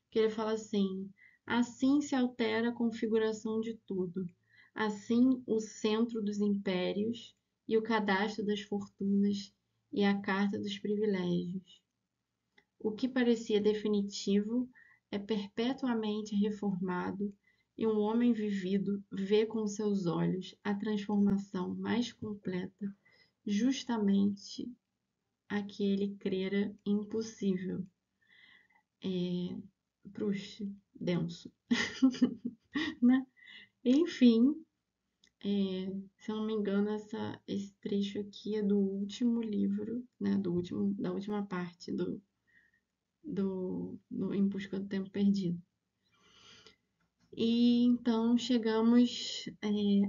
que ele fala assim: assim se altera a configuração de tudo, assim o centro dos impérios e o cadastro das fortunas e a carta dos privilégios. O que parecia definitivo é perpetuamente reformado e um homem vivido vê com seus olhos a transformação mais completa, justamente a que ele crera impossível. Proust, denso, né? Enfim, se eu não me engano, esse trecho aqui é do último livro, né? Da última parte do Em Busca do Tempo Perdido. E então chegamos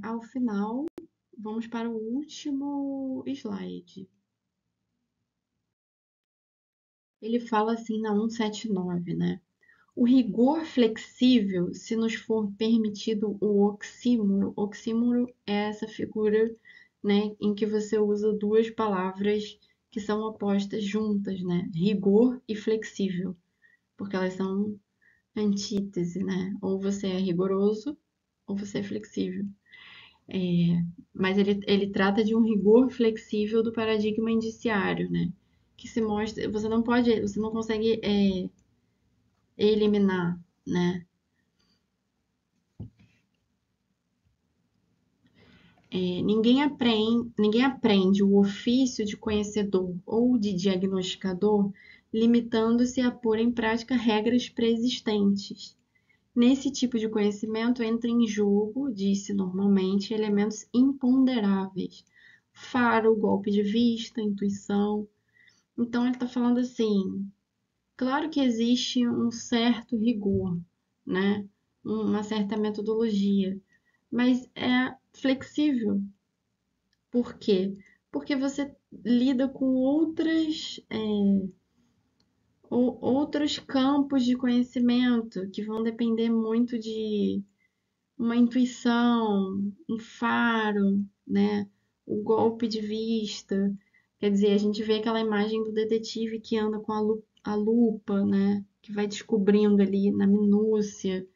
ao final. Vamos para o último slide. Ele fala assim na 179, né? O rigor flexível, se nos for permitido o oxímoro é essa figura, né, em que você usa duas palavras que são opostas juntas, né? Rigor e flexível, porque elas são antítese, né? Ou você é rigoroso ou você é flexível. Mas ele trata de um rigor flexível do paradigma indiciário, né? Que se mostra, você não consegue eliminar, né? Ninguém aprende o ofício de conhecedor ou de diagnosticador limitando-se a pôr em prática regras preexistentes. Nesse tipo de conhecimento entra em jogo, disse normalmente, elementos imponderáveis: faro, golpe de vista, intuição. Então ele está falando assim, claro que existe um certo rigor, né? Uma certa metodologia, mas é flexível. Por quê? Porque você lida com outros campos de conhecimento que vão depender muito de uma intuição, um faro, né? O golpe de vista. Quer dizer, a gente vê aquela imagem do detetive que anda com a lupa, né? Que vai descobrindo ali na minúcia.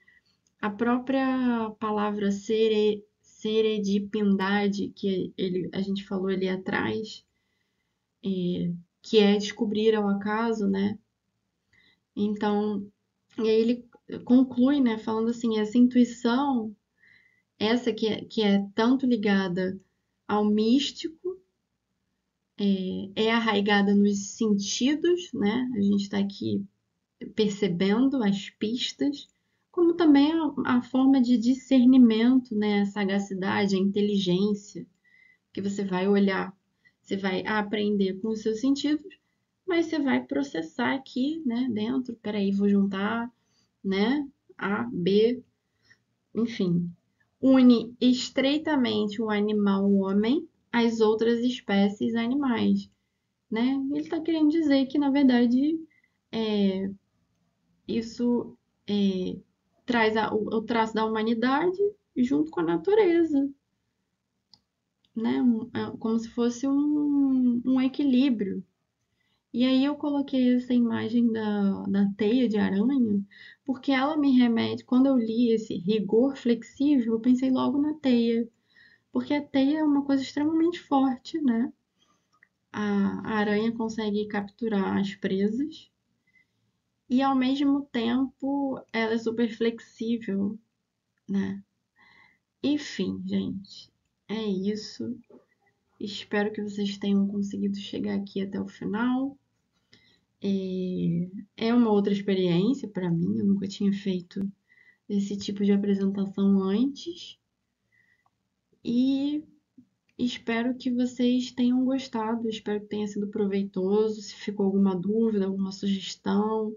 A própria palavra seredipindade, que a gente falou ali atrás, que é descobrir ao acaso, né? Então, e aí conclui, né, falando assim, essa intuição, essa que é tanto ligada ao místico, é arraigada nos sentidos, né? A gente está aqui percebendo as pistas, como também a forma de discernimento, né? A sagacidade, a inteligência, que você vai olhar, você vai aprender com os seus sentidos, mas você vai processar aqui, né, dentro. Peraí, vou juntar, né? A, B, enfim. Une estreitamente o animal o homem às outras espécies animais, né? Ele está querendo dizer que, na verdade, é, isso traz o traço da humanidade junto com a natureza, né? Como se fosse um equilíbrio. E aí eu coloquei essa imagem da teia de aranha, porque ela me remete, quando eu li esse rigor flexível, eu pensei logo na teia, porque a teia é uma coisa extremamente forte, né? A aranha consegue capturar as presas e ao mesmo tempo ela é super flexível, né? Enfim, gente, é isso. Espero que vocês tenham conseguido chegar aqui até o final. É uma outra experiência para mim, eu nunca tinha feito esse tipo de apresentação antes e espero que vocês tenham gostado, espero que tenha sido proveitoso. Se ficou alguma dúvida, alguma sugestão,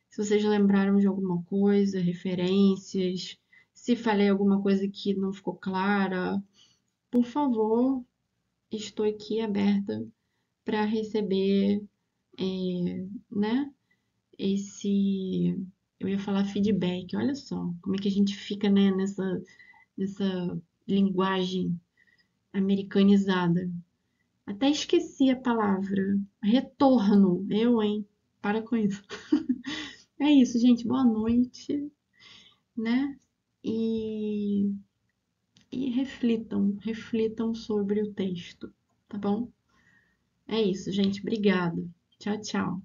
se vocês lembraram de alguma coisa, referências, se falei alguma coisa que não ficou clara, por favor, estou aqui aberta para receber, né, esse. Eu ia falar feedback, olha só como é que a gente fica, né, nessa linguagem americanizada. Até esqueci a palavra. Retorno. Eu, hein? Para com isso. É isso, gente. Boa noite, né? E, e reflitam sobre o texto, tá bom? É isso, gente. Obrigada. Tchau, tchau.